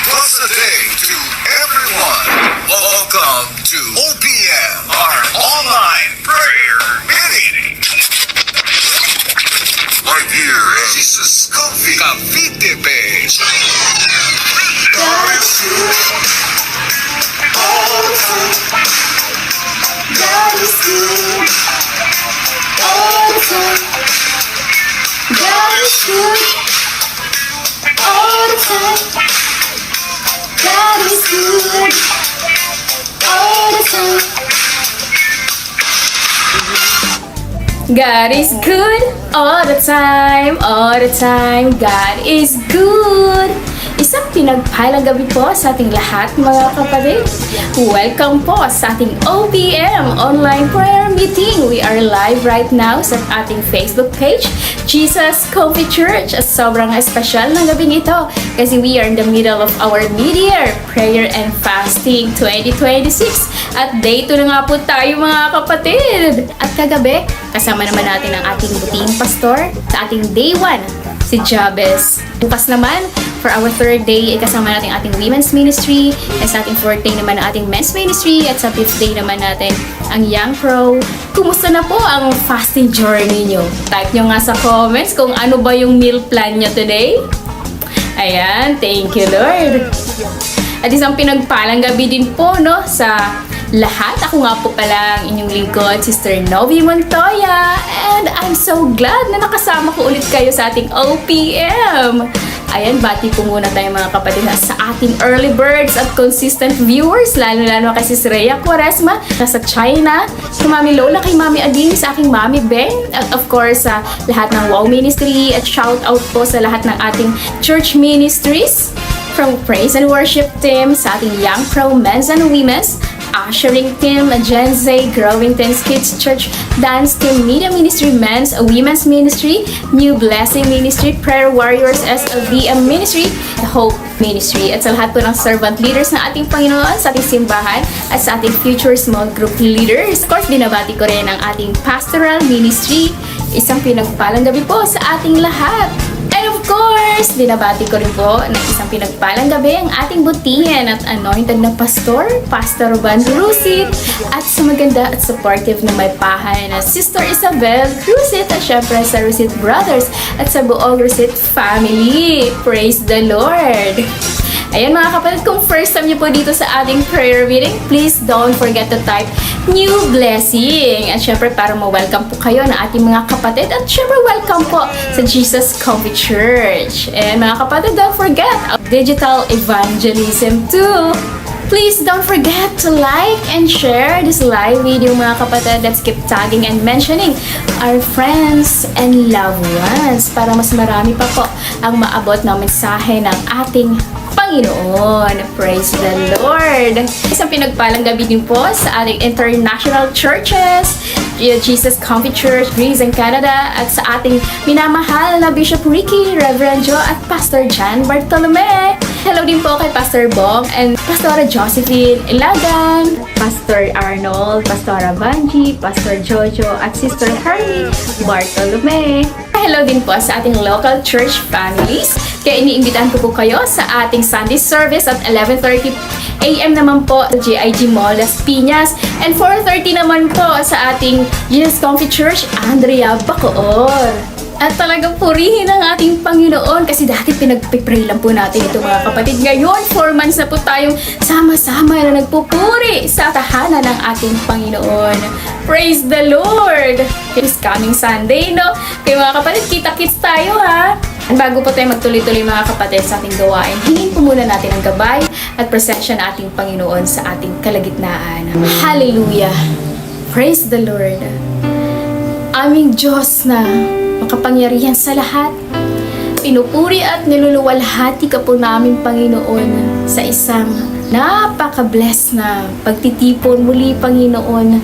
Plus a day to everyone. Welcome to OPM, our online prayer meeting. Right here in Jesus Coffee Cavite Bay. God is good all the time. God is good all the time. God is good all the time. God is good all the time. God is good all the time, all the time. God is good. Isang pinagpalang gabi po sa ating lahat, mga kapatid. Welcome po sa ating OPM Online Prayer Meeting. We are live right now sa ating Facebook page, Jesus Coffee Church. Sobrang espesyal ng gabing ito kasi we are in the middle of our mid-year prayer and fasting 2026. At day 2 na nga po tayo, mga kapatid. At kagabi, kasama naman natin ang ating butihing pastor sa ating day 1, si Jabez. Bukas naman, for our third day, ay kasama natin ating women's ministry. At sa ating fourth day naman ang ating men's ministry. At sa fifth day naman natin ang Young Pro. Kumusta na po ang fasting journey nyo? Type nyo nga sa comments kung ano ba yung meal plan nyo today. Ayan, thank you Lord. At isang pinagpalang gabi din po, no, sa lahat. Ako nga po pala ang inyong lingkod, Sister Novi Montoya. And I'm so glad na nakasama ko ulit kayo sa ating OPM. Ayan, bati po muna tayo mga kapatid sa ating early birds at consistent viewers, lalo-lalo kay Sis Rhea Quaresma, nasa China, kay Mami Lola, kay Mami Ading, sa aking Mami Ben, at of course sa lahat ng Wow Ministry, at shout out po sa lahat ng ating church ministries, from praise and worship team, sa ating Young Pro Men's and Women's, ushering team, Gen Z, Growing Teens Kids Church, Dance Team, Media Ministry, Men's, Women's Ministry, New Blessing Ministry, Prayer Warriors, SLDM Ministry, The Hope Ministry, at sa lahat po ng servant leaders ng ating Panginoon, sa ating simbahan, at sa ating future small group leaders. Of course, binabati ko rin ang ating pastoral ministry. Isang pinagpalang gabi po sa ating lahat. And of course, binabati ko rin po ng isang pinagpalang gabi ang ating butihan at anointed na pastor, Pastor Van Rusit, at sa maganda at supportive na may pahay na Sister Isabel Rusit, at syempre sa Rusit Brothers at sa buong Rusit family. Praise the Lord! Ayan mga kapatid, kung first time niyo po dito sa ating prayer meeting, please don't forget to type New Blessing. At syempre para ma-welcome po kayo ng ating mga kapatid. At syempre welcome po sa Jesus Coffee Church. And mga kapatid, don't forget our digital evangelism too. Please don't forget to like and share this live video mga kapatid. Let's keep tagging and mentioning our friends and loved ones para mas marami pa po ang maabot na mensahe ng ating Panginoon. Praise the Lord! Isang pinagpalang gabi din po sa ating international churches, Jesus Coffee Church, Greece and Canada, at sa ating minamahal na Bishop Ricky, Reverend Joe, at Pastor John Bartolome. Hello din po kay Pastor Bong and Pastora Josephine Ilagan, Pastor Arnold, Pastora Vanji, Pastor Jojo, at Sister Harley Bartolome. Hello din po sa ating local church families. Kaya iniimbitahan ko po kayo sa ating Sunday service at 11:30 AM naman po sa GIG Mall Las Piñas, and 4:30 naman po sa ating Jesus Coffee Church, Andrea Bacoor. At talagang purihin ang ating Panginoon kasi dati pinagpipray lang po natin ito mga kapatid. Ngayon, 4 months na po tayong sama-sama na nagpupuri sa tahanan ng ating Panginoon. Praise the Lord! This coming Sunday, no? Kaya mga kapatid, kita-kits tayo ha! At bago po tayo magtuloy-tuloy mga kapatid sa ating gawain, hingin po muna natin ang gabay at presensya ng ating Panginoon sa ating kalagitnaan. Hallelujah! Praise the Lord! Aming Diyos na makapangyarihan sa lahat, pinupuri at niluluwalhati ka po namin Panginoon sa isang napaka-bless na pagtitipon muli Panginoon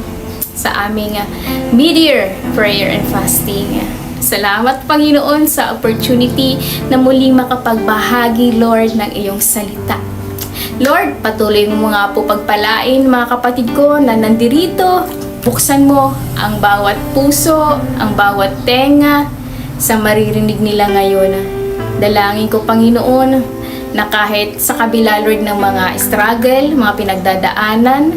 sa aming mid-year prayer and fasting. Salamat Panginoon sa opportunity na muling makapagbahagi Lord ng iyong salita. Lord, patuloy mo nga po pagpalain mga kapatid ko na nandirito. Buksan mo ang bawat puso, ang bawat tenga sa maririnig nila ngayon. Dalangin ko, Panginoon, na kahit sa kabila, Lord, ng mga struggle, mga pinagdadaanan,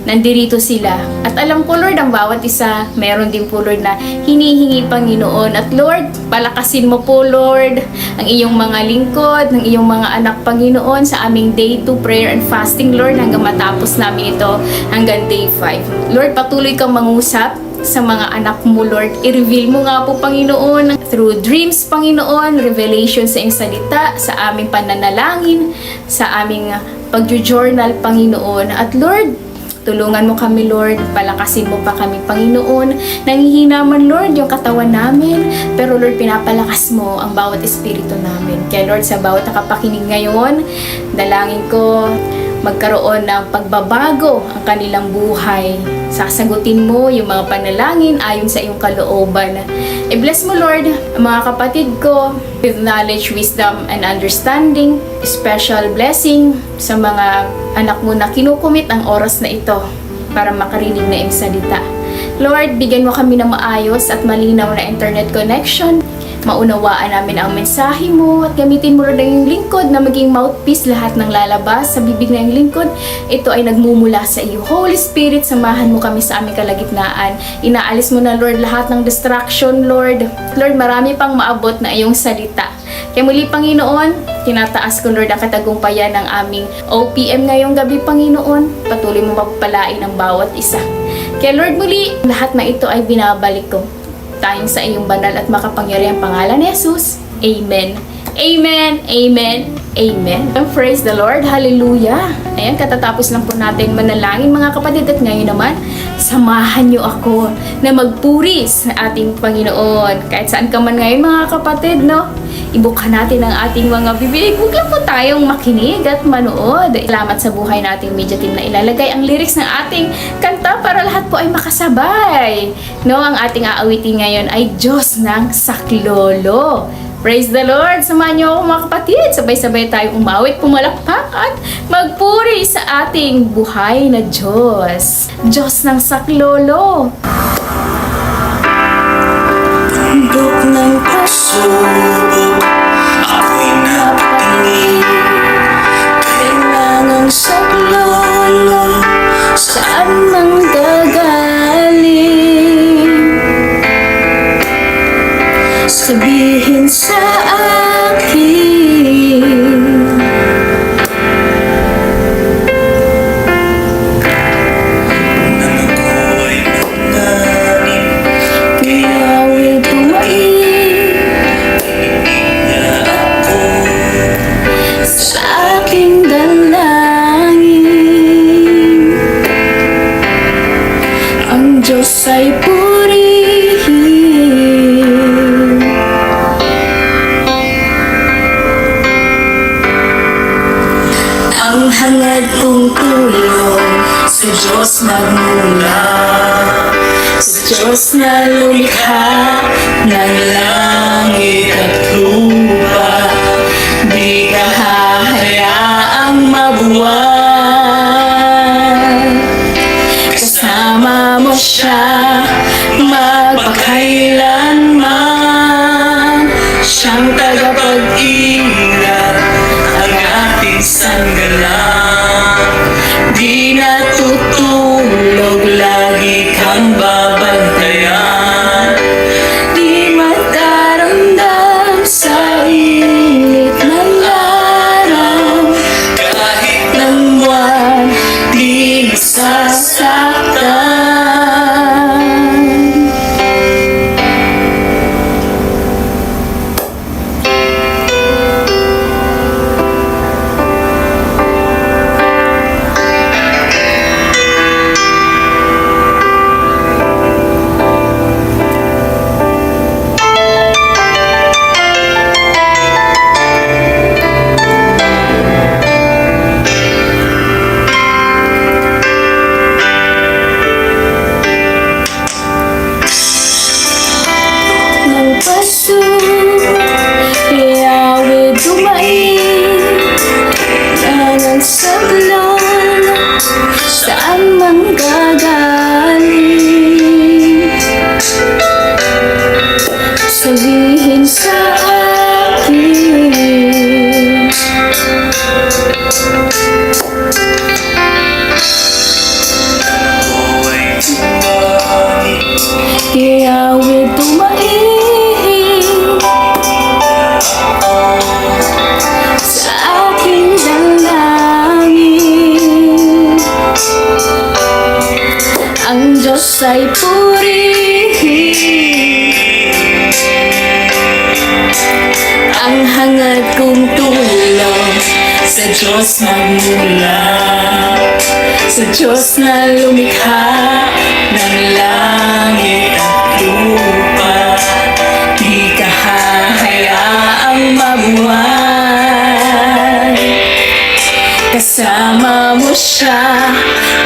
nandirito sila. At alam ko, Lord, ang bawat isa, meron din po, Lord, na hinihingi, Panginoon. At Lord, palakasin mo po, Lord, ang iyong mga lingkod, ng iyong mga anak, Panginoon, sa aming day 2 prayer and fasting, Lord, hanggang matapos namin ito, hanggang day 5. Lord, patuloy kang mangusap sa mga anak mo, Lord. I-reveal mo nga po, Panginoon, through dreams, Panginoon, revelation sa iyong salita, sa aming pananalangin, sa aming pag-journal, Panginoon. At Lord, tulungan mo kami, Lord. Palakasin mo pa kami, Panginoon. Nangihina man, Lord, yung katawan namin. Pero, Lord, pinapalakas mo ang bawat espiritu namin. Kaya, Lord, sa bawat nakapakinig ngayon, dalangin ko, magkaroon ng pagbabago ang kanilang buhay. Sasagutin mo yung mga panalangin ayon sa iyong kalooban. I-bless mo, Lord, ang mga kapatid ko with knowledge, wisdom, and understanding. Special blessing sa mga anak mo na kinukumit ang oras na ito para makarinig na iyong salita. Lord, bigyan mo kami ng maayos at malinaw na internet connection. Maunawaan namin ang mensahe mo at gamitin mo rin ang iyong lingkod na maging mouthpiece lahat ng lalabas sa bibig ng iyong lingkod. Ito ay nagmumula sa iyo. Holy Spirit, samahan mo kami sa aming kalagitnaan. Inaalis mo na, Lord, lahat ng distraction, Lord. Lord, marami pang maabot na iyong salita. Kaya muli, Panginoon, tinataas ko, Lord, ang katagumpayan ng aming OPM ngayong gabi, Panginoon. Patuloy mo magpalain ang bawat isa. Kaya, Lord, muli, lahat na ito ay binabalik ko tayong sa iyong banal at makapangyarihang pangalan ni Jesus. Amen. Amen. Amen. Amen. Praise the Lord. Hallelujah. Ayan, katatapos lang po natin manalangin, mga kapatid. At ngayon naman, samahan niyo ako na magpuri sa ating Panginoon. Kahit saan ka man ngayon, mga kapatid, no? Ibuka natin ang ating mga bibig. Huwag lang po tayong makinig at manood. Salamat sa buhay nating media team na ilalagay ang lyrics ng ating kanta para lahat po ay makasabay. No, ang ating aawitin ngayon ay Diyos ng Saklolo. Praise the Lord! Samahan niyo ako, mga kapatid. Sabay-sabay tayong umawit, pumalakpak at magpuri sa ating buhay na Diyos. Diyos ng Saklolo. Bundok ng pasubok, ako'y napatingin. Kailangang saklolo, saan mang gagaling? Sabihin sa akin na ako'y nanganin, kaya ako'y tumain. Niya ako sa aking dalangin. Ang Diyos ay purihin. Ang hangad kong tulong sa Diyos nagmula, sa Diyos na lumikha ng langit at lupa. Di ka hahayaang mabuwag, kasama mo siya magpakailanman. Siyang tagapag-ingat, ang ating sanggalang. Di natutulog, lagi kang babantayan. Di mataramdam sa init ng araw, kahit ng buwan, di masasaktan. hangad kong tulong sa Diyos magmula, sa Diyos na lumikha ng langit at lupa. Di ka hahayaang mabuhay, kasama mo siya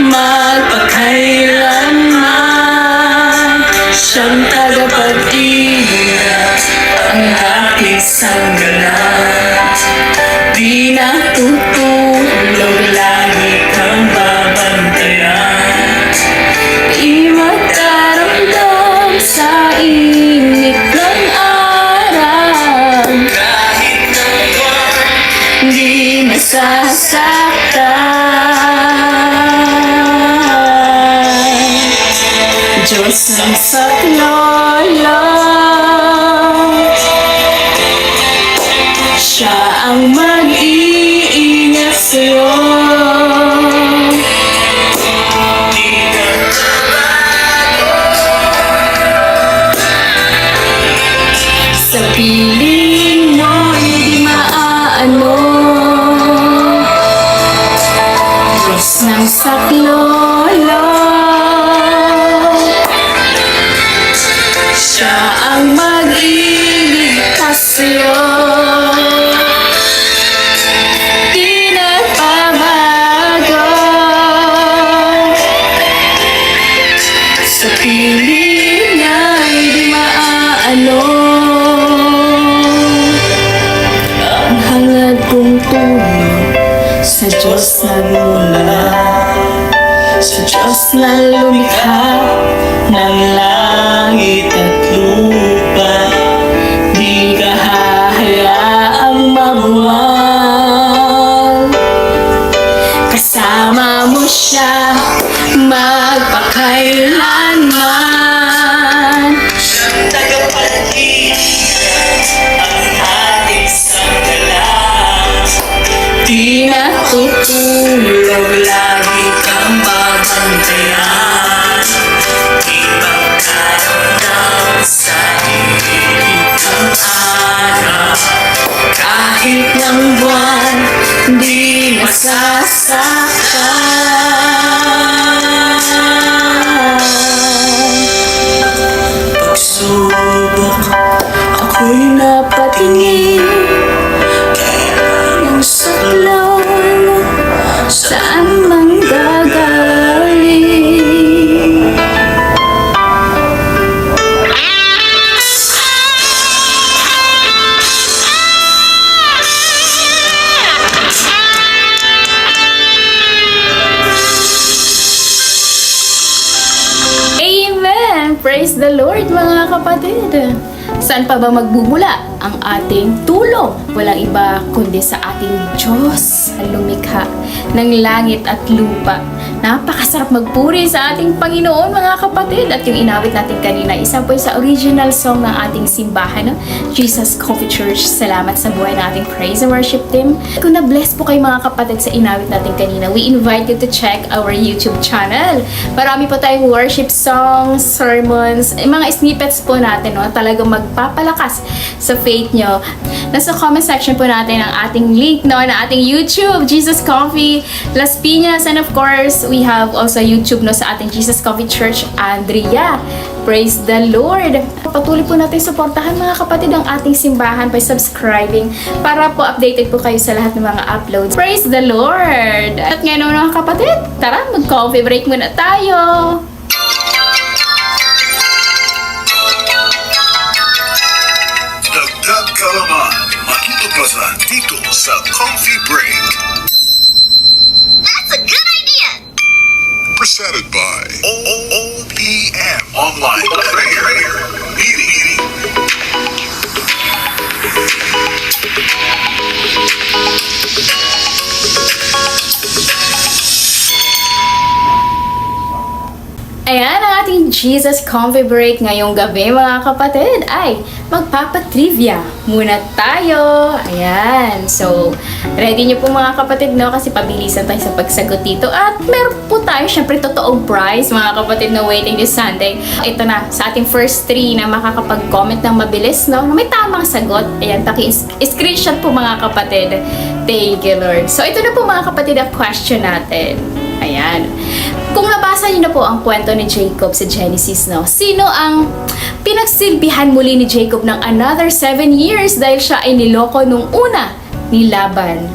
magpakailanman. Siyang tagapag-ingat, ang ating sanggalang. Di natutulog, lagi kang babantayan. Di magkaramdam sa init ng araw, kahit na buwan, di masasaktan. Diyos ng saklolo, siya ang mag-iingat sa'yo. Di ka tabago sa piling mo, hindi maaano. Diyos ng saklolo, siya ang mag-iligtas sa'yo. Di nagbabago sa piling niya, hindi maaano. Ang hangad kong tulong sa Diyos nagmula, sa Diyos na lumikha ng langit at lupa. Di ka hahayaang mabuwag, kasama mo siya magpakailanman. Siyang tagapag-ingat, ang ating sanggalang. Di natutulog, lagi kang babantayan. Di magkaramdam sa init ng araw, kahit ng buwan, di masasaktan. Pagsubok, ako'y napatingin, kailang saklaw, saan mang gagaling. Amen! Praise the Lord, mga kapatid! Saan pa ba magbubula ang ating tulong? Walang iba kundi sa ating Diyos na lumikha ng langit at lupa. Napakasarap magpuri sa ating Panginoon, mga kapatid. At yung inawit natin kanina, isa po sa original song ng ating simbahan, no? Jesus Coffee Church. Salamat sa buhay ng ating praise and worship team. Kung na-bless po kayo, mga kapatid, sa inawit natin kanina, we invite you to check our YouTube channel. Marami po tayong worship songs, sermons, mga snippets po natin, no? Talagang magpapalakas sa faith nyo. Nasa comment section po natin ang ating link, no, na ating YouTube, Jesus Coffee Las Piñas, and of course, we have also YouTube, no, sa ating Jesus Coffee Church Andrea. Praise the Lord! Patuloy po natin suportahan, mga kapatid, ang ating simbahan by subscribing para po updated po kayo sa lahat ng mga uploads. Praise the Lord! At ngayon, mga kapatid, tara, mag-coffee break muna tayo! Dagdag kalaman, matutuklasan dito sa Coffee Break. That's a good idea! Presented by OPM Online Prayer Meeting. Ayan ang ating Jesus Coffee Break ngayong gabi mga kapatid ay magpapatrivia muna tayo. Ayan. So, ready nyo po mga kapatid, no? Kasi pabilisan tayo sa pagsagot dito. At meron po tayo, syempre, totoong prize mga kapatid na waiting this Sunday. Ito na, sa ating first 3 na makakapag-comment ng mabilis, no? Na may tamang sagot. Ayan, screenshot po mga kapatid. Thank you, Lord. So, ito na po mga kapatid ang question natin. Ayan. Kung nabasa niyo na po ang kwento ni Jacob sa Genesis, no? Sino ang pinagsilbihan muli ni Jacob ng another 7 years dahil siya ay niloko nung una ni Laban?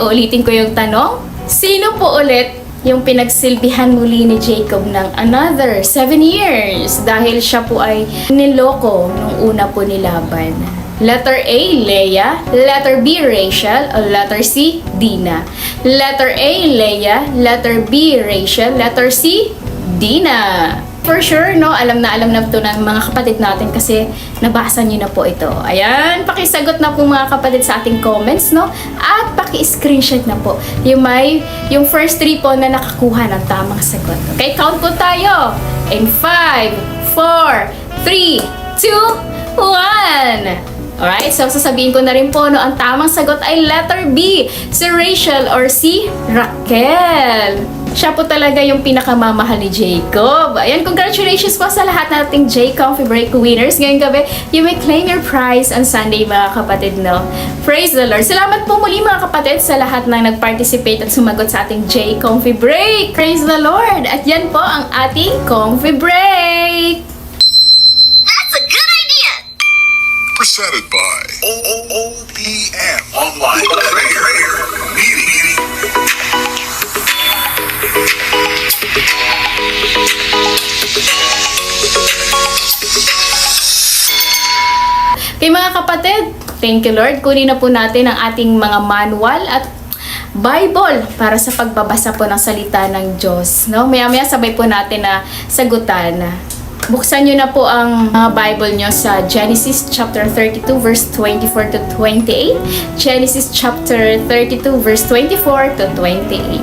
Ulitin ko yung tanong. Sino po ulit yung pinagsilbihan muli ni Jacob ng another 7 years dahil siya po ay niloko nung una po ni Laban? Letter A, Leah. Letter B, Rachel. O letter C, Dina. Letter A, Leah. Letter B, Rachel. Letter C, Dina. For sure, no? Alam na to ng mga kapatid natin kasi nabasa niyo na po ito. Ayan, pakisagot na po mga kapatid sa ating comments, no? At paki-screenshot na po yung first 3 po na nakakuha ng tamang sagot. Okay, count po tayo. In 5, 4, 3, 2, 1. Alright, so sasabihin ko na rin po, no, ang tamang sagot ay letter B, si Rachel or si Raquel. Siya po talaga yung pinakamamahal ni Jacob. Ayan, congratulations po sa lahat nating J Coffee Break winners. Ngayong gabi, you may claim your prize on Sunday mga kapatid, no? Praise the Lord. Salamat po muli mga kapatid sa lahat ng nag-participate at sumagot sa ating J Coffee Break. Praise the Lord. At yan po ang ating Coffee Break. That's a good idea! Presented by OPM Online Prayer Meeting. Okay mga kapatid, thank you Lord. Kunin na po natin ang ating mga manual at Bible para sa pagbabasa po ng salita ng Diyos. No? Maya-maya sabay po natin na sagutan. Buksan nyo na po ang Bible nyo sa Genesis chapter 32 verse 24 to 28. Genesis chapter 32 verse 24 to 28.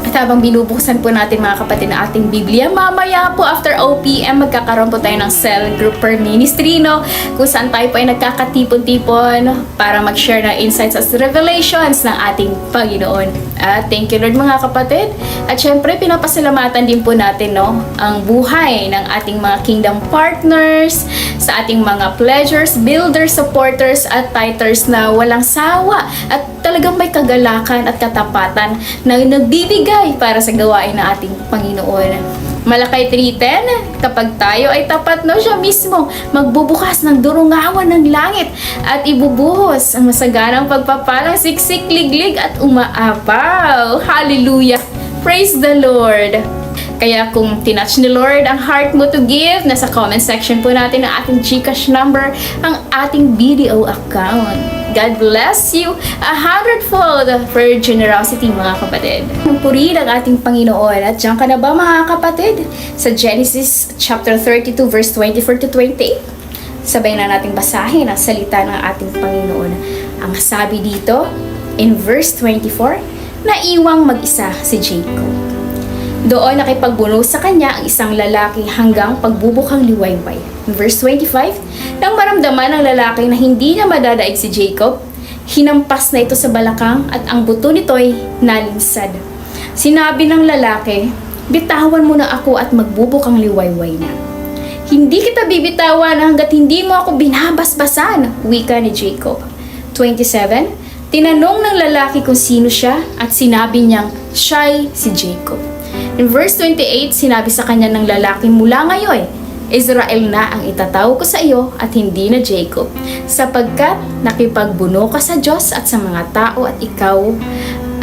At habang binubuksan po natin mga kapatid na ating Biblia, mamaya po after OPM magkakaroon po tayo ng cell group per ministry, no? Kung saan tayo po ay nagkakatipon-tipon para mag-share ng insights at revelations ng ating Panginoon. At thank you Lord mga kapatid. At syempre pinapasalamatan din po natin, no, ang buhay ng ating mga kingdom partners, sa ating mga pledgers, builders, supporters at tithers na walang sawa at talagang may kagalakan at katapatan na nagbibigay para sa gawain ng ating Panginoon. Malakay 3:10, kapag tayo ay tapat, no, siya mismo magbubukas ng durungawan ng langit at ibubuhos ang masaganang pagpapalang siksik, liglig at umaapaw. Hallelujah! Praise the Lord! Kaya kung tinouch ni Lord ang heart mo to give, nasa comment section po natin ang ating GCash number, ang ating BDO account. God bless you 100-fold for your generosity mga kapatid. Purihin ang ating Panginoon. At diyan ka na ba mga kapatid? Sa Genesis chapter 32 verse 24 to 28. Sabay na nating basahin ang salita ng ating Panginoon. Ang sabi dito, in verse 24, naiwang mag-isa si Jacob. Doon nakipagbuno sa kanya ang isang lalaki hanggang pagbubukang liwayway. Verse 25, nang maramdaman ng lalaki na hindi niya madadaig si Jacob, hinampas na ito sa balakang at ang buto nito'y nalinsad. Sinabi ng lalaki, bitawan mo na ako at magbubukang liwayway na. Hindi kita bibitawan hanggat hindi mo ako binabasbasan, wika ni Jacob. 27, tinanong ng lalaki kung sino siya at sinabi niyang siya'y si Jacob. In verse 28, sinabi sa kanya ng lalaki, mula ngayon, Israel na ang itatawag ko sa iyo at hindi na Jacob, sapagkat nakipagbuno ka sa Diyos at sa mga tao at ikaw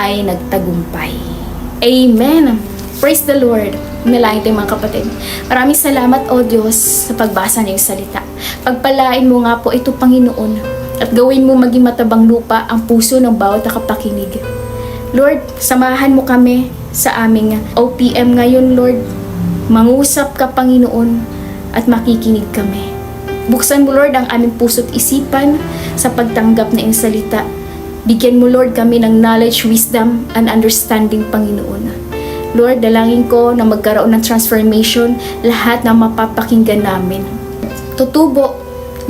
ay nagtagumpay. Amen. Praise the Lord. Nalain tayo mga kapatid. Maraming salamat o Diyos sa pagbasa ng iyong salita. Pagpalain mo nga po ito Panginoon at gawin mo maging matabang lupa ang puso ng bawat nakapakinig. Lord, samahan mo kami sa aming OPM ngayon, Lord. Mangusap ka, Panginoon, at makikinig kami. Buksan mo, Lord, ang aming puso't isipan sa pagtanggap na iyong salita. Bigyan mo, Lord, kami ng knowledge, wisdom, and understanding, Panginoon. Lord, dalangin ko na magkaroon ng transformation lahat na mapapakinggan namin. Tutubo,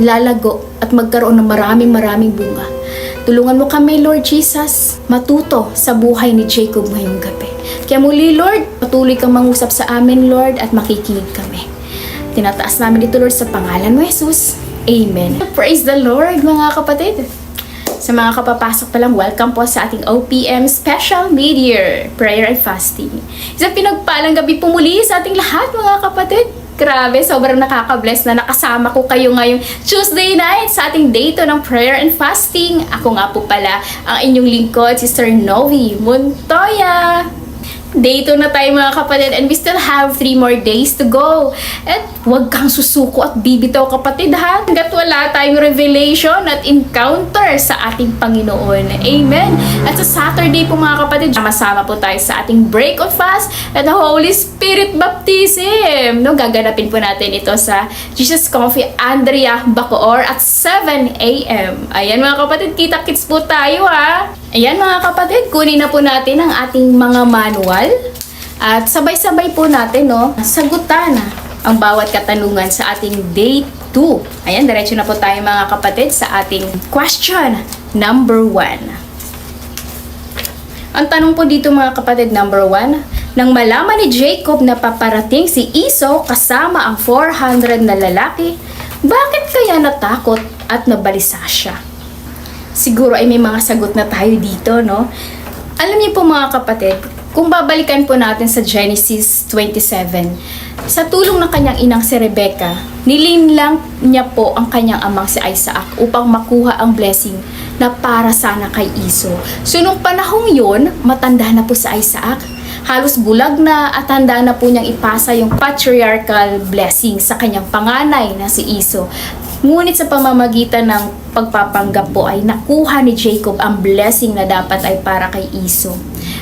lalago, at magkaroon ng maraming bunga. Tulungan mo kami, Lord Jesus, matuto sa buhay ni Jacob ngayong gabi. Kaya muli, Lord, patuloy kang mangusap sa amin, Lord, at makikinig kami. Tinataas namin dito, Lord, sa pangalan mo, Jesus. Amen. Praise the Lord, mga kapatid. Sa mga kapapasok pa lang, welcome po sa ating OPM Special Mid-Year Prayer and Fasting. Isang pinagpalang gabi po muli sa ating lahat, mga kapatid. Grabe, sobrang nakaka-bless na nakasama ko kayo ngayong Tuesday night sa ating day to ng prayer and fasting. Ako nga po pala ang inyong lingkod, Sister Novi Montoya. Day 2 na tayo, mga kapatid, and we still have 3 more days to go. At huwag kang susuko at bibitaw, kapatid, ha? Hanggat wala tayong revelation at encounter sa ating Panginoon. Amen. At sa Saturday po, mga kapatid, masama po tayo sa ating break of fast at the Holy Spirit baptism. No, gaganapin po natin ito sa Jesus Coffee Andrea Bacoor at 7 a.m. Ayan, mga kapatid, kita-kits po tayo, ha? Ayan, mga kapatid, kunin na po natin ang ating mga manual at sabay-sabay po natin, no, sagutan ang bawat katanungan sa ating day 2. Ayan, diretso na po tayo, mga kapatid, sa ating question number 1. Ang tanong po dito, mga kapatid, number 1, nang malaman ni Jacob na paparating si Esau kasama ang 400 na lalaki, bakit kaya natakot at nabalisa siya? Siguro ay may mga sagot na tayo dito, no? Alam niyo po, mga kapatid, kung babalikan po natin sa Genesis 27, sa tulong ng kanyang inang si Rebecca, nilinlang niya po ang kanyang amang si Isaac upang makuha ang blessing na para sana kay Esau. So, nung panahong yun, matanda na po si Isaac. Halos bulag na at handa na po niyang ipasa yung patriarchal blessing sa kanyang panganay na si Esau. Ngunit sa pamamagitan ng pagpapanggap po ay nakuha ni Jacob ang blessing na dapat ay para kay Esau.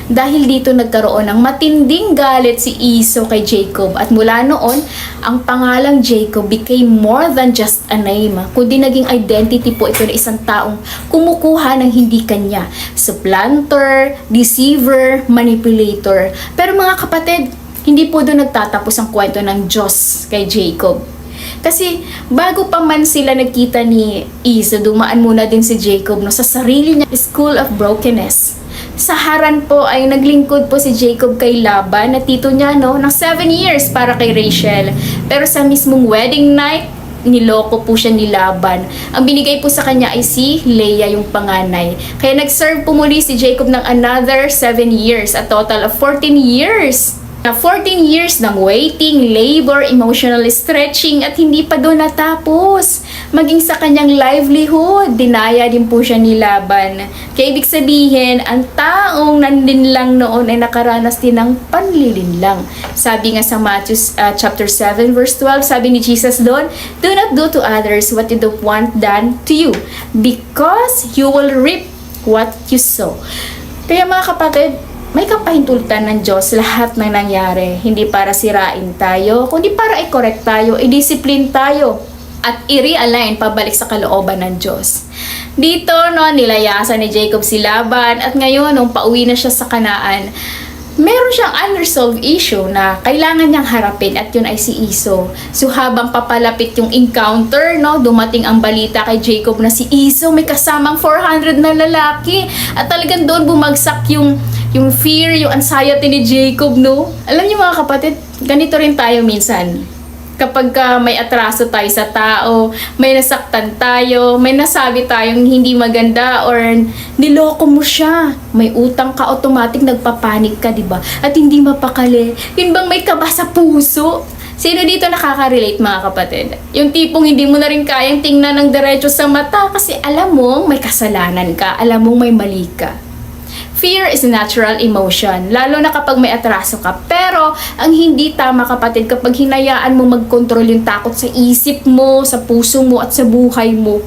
Dahil dito nagkaroon ng matinding galit si Esau kay Jacob at mula noon, ang pangalang Jacob became more than just a name, kundi naging identity po ito ng isang taong kumukuha ng hindi kanya. Supplanter, deceiver, manipulator. Pero mga kapatid, hindi po doon nagtatapos ang kwento ng Diyos kay Jacob. Kasi bago pa man sila nagkita ni Esau, dumaan muna din si Jacob, no, sa sarili niya school of brokenness. Sa Haran po ay naglingkod po si Jacob kay Laban na tito niya, no, ng 7 years para kay Rachel. Pero sa mismong wedding night, niloko po siya ni Laban. Ang binigay po sa kanya ay si Leah, yung panganay. Kaya nag-serve po muli si Jacob ng another 7 years, a total of 14 years. Na 14 years ng waiting, labor, emotional stretching at hindi pa doon natapos. Maging sa kanyang livelihood, dinaya din po siya ni Laban. Kaya ibig sabihin, ang taong nandin lang noon ay nakaranas din ng panlilinlang. Sabi nga sa Matthew chapter 7 verse 12, sabi ni Jesus doon, do not do to others what you don't want done to you, because you will reap what you sow. Kaya mga kapatid, may kapahintulutan ng Diyos lahat ng nangyari. Hindi para sirain tayo, kundi para i-correct tayo, i-discipline tayo, at i-realign pabalik sa kalooban ng Diyos. Dito, no, nilayasan ni Jacob si Laban, at ngayon, nung pauwi na siya sa Kanaan, meron siyang unresolved issue na kailangan niyang harapin, at yun ay si Esau. So habang papalapit yung encounter, no, dumating ang balita kay Jacob na si Esau may kasamang 400 na lalaki, at talagang doon bumagsak yung fear, yung anxiety ni Jacob, no? Alam niyo, mga kapatid, ganito rin tayo minsan. Kapag may atraso tayo sa tao, may nasaktan tayo, may nasabi tayong hindi maganda, or niloko mo siya, may utang ka, automatic nagpapanik ka, diba? At hindi mapakali. Yun bang may kaba sa puso? Sino dito nakaka-relate, mga kapatid? Yung tipong hindi mo na rin kayang tingnan ng diretso sa mata kasi alam mong may kasalanan ka, alam mong may mali ka. Fear is a natural emotion, lalo na kapag may atraso ka. Pero, ang hindi tama, kapatid, kapag hinayaan mo magkontrol yung takot sa isip mo, sa puso mo, at sa buhay mo.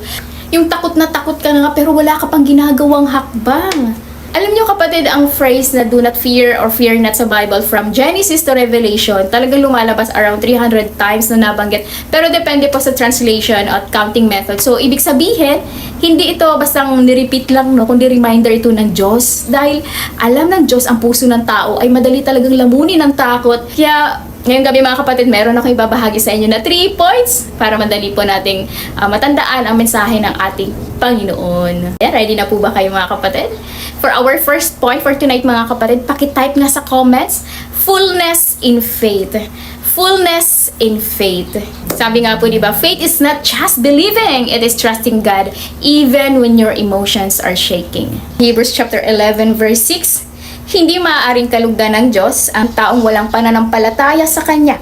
Yung takot na takot ka na nga, pero wala ka pang ginagawang hakbang. Alam niyo kapatid, ang phrase na do not fear or fear not sa Bible from Genesis to Revelation, talagang lumalabas around 300 times na nabanggit. Pero depende po sa translation at counting method. So, ibig sabihin, hindi ito bastang nirepeat lang, no, kundi reminder ito ng Diyos. Dahil alam ng Diyos ang puso ng tao ay madali talagang lamunin ng takot. Kaya, ngayong gabi mga kapatid, meron ako ibabahagi sa inyo na 3 points para madali po nating matandaan ang mensahe ng ating Panginoon. Yeah, ready na po ba kayo mga kapatid? For our first point for tonight mga kapatid, pakitype nga sa comments, fullness in faith. Fullness in faith. Sabi nga po diba, faith is not just believing, it is trusting God even when your emotions are shaking. Hebrews chapter 11 verse 6, hindi maaaring kalugdan ng Diyos ang taong walang pananampalataya sa Kanya.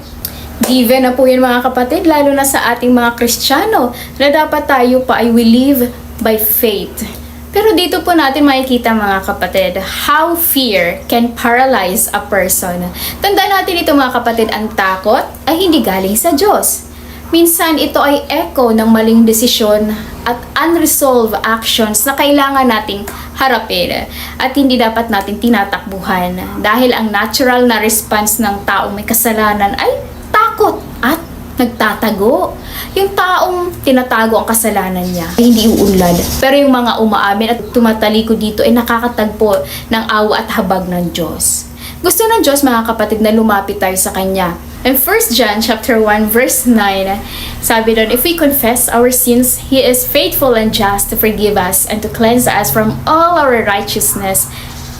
Given na po yan mga kapatid, lalo na sa ating mga Kristiyano, na dapat tayo pa ay we live by faith. Pero dito po natin makikita mga kapatid, how fear can paralyze a person. Tandaan natin ito mga kapatid, ang takot ay hindi galing sa Diyos. Minsan ito ay echo ng maling desisyon at unresolved actions na kailangan nating harapin at hindi dapat natin tinatakbuhan dahil ang natural na response ng taong may kasalanan ay takot at nagtatago. Yung taong tinatago ang kasalanan niya ay hindi uunlad. Pero yung mga umaamin at tumatalikod dito ay nakakatagpo ng awa at habag ng Diyos. Gusto ng Diyos mga kapatid na lumapit tayo sa Kanya. In 1 John chapter 1 verse 9, sabi doon, if we confess our sins, He is faithful and just to forgive us and to cleanse us from all our righteousness.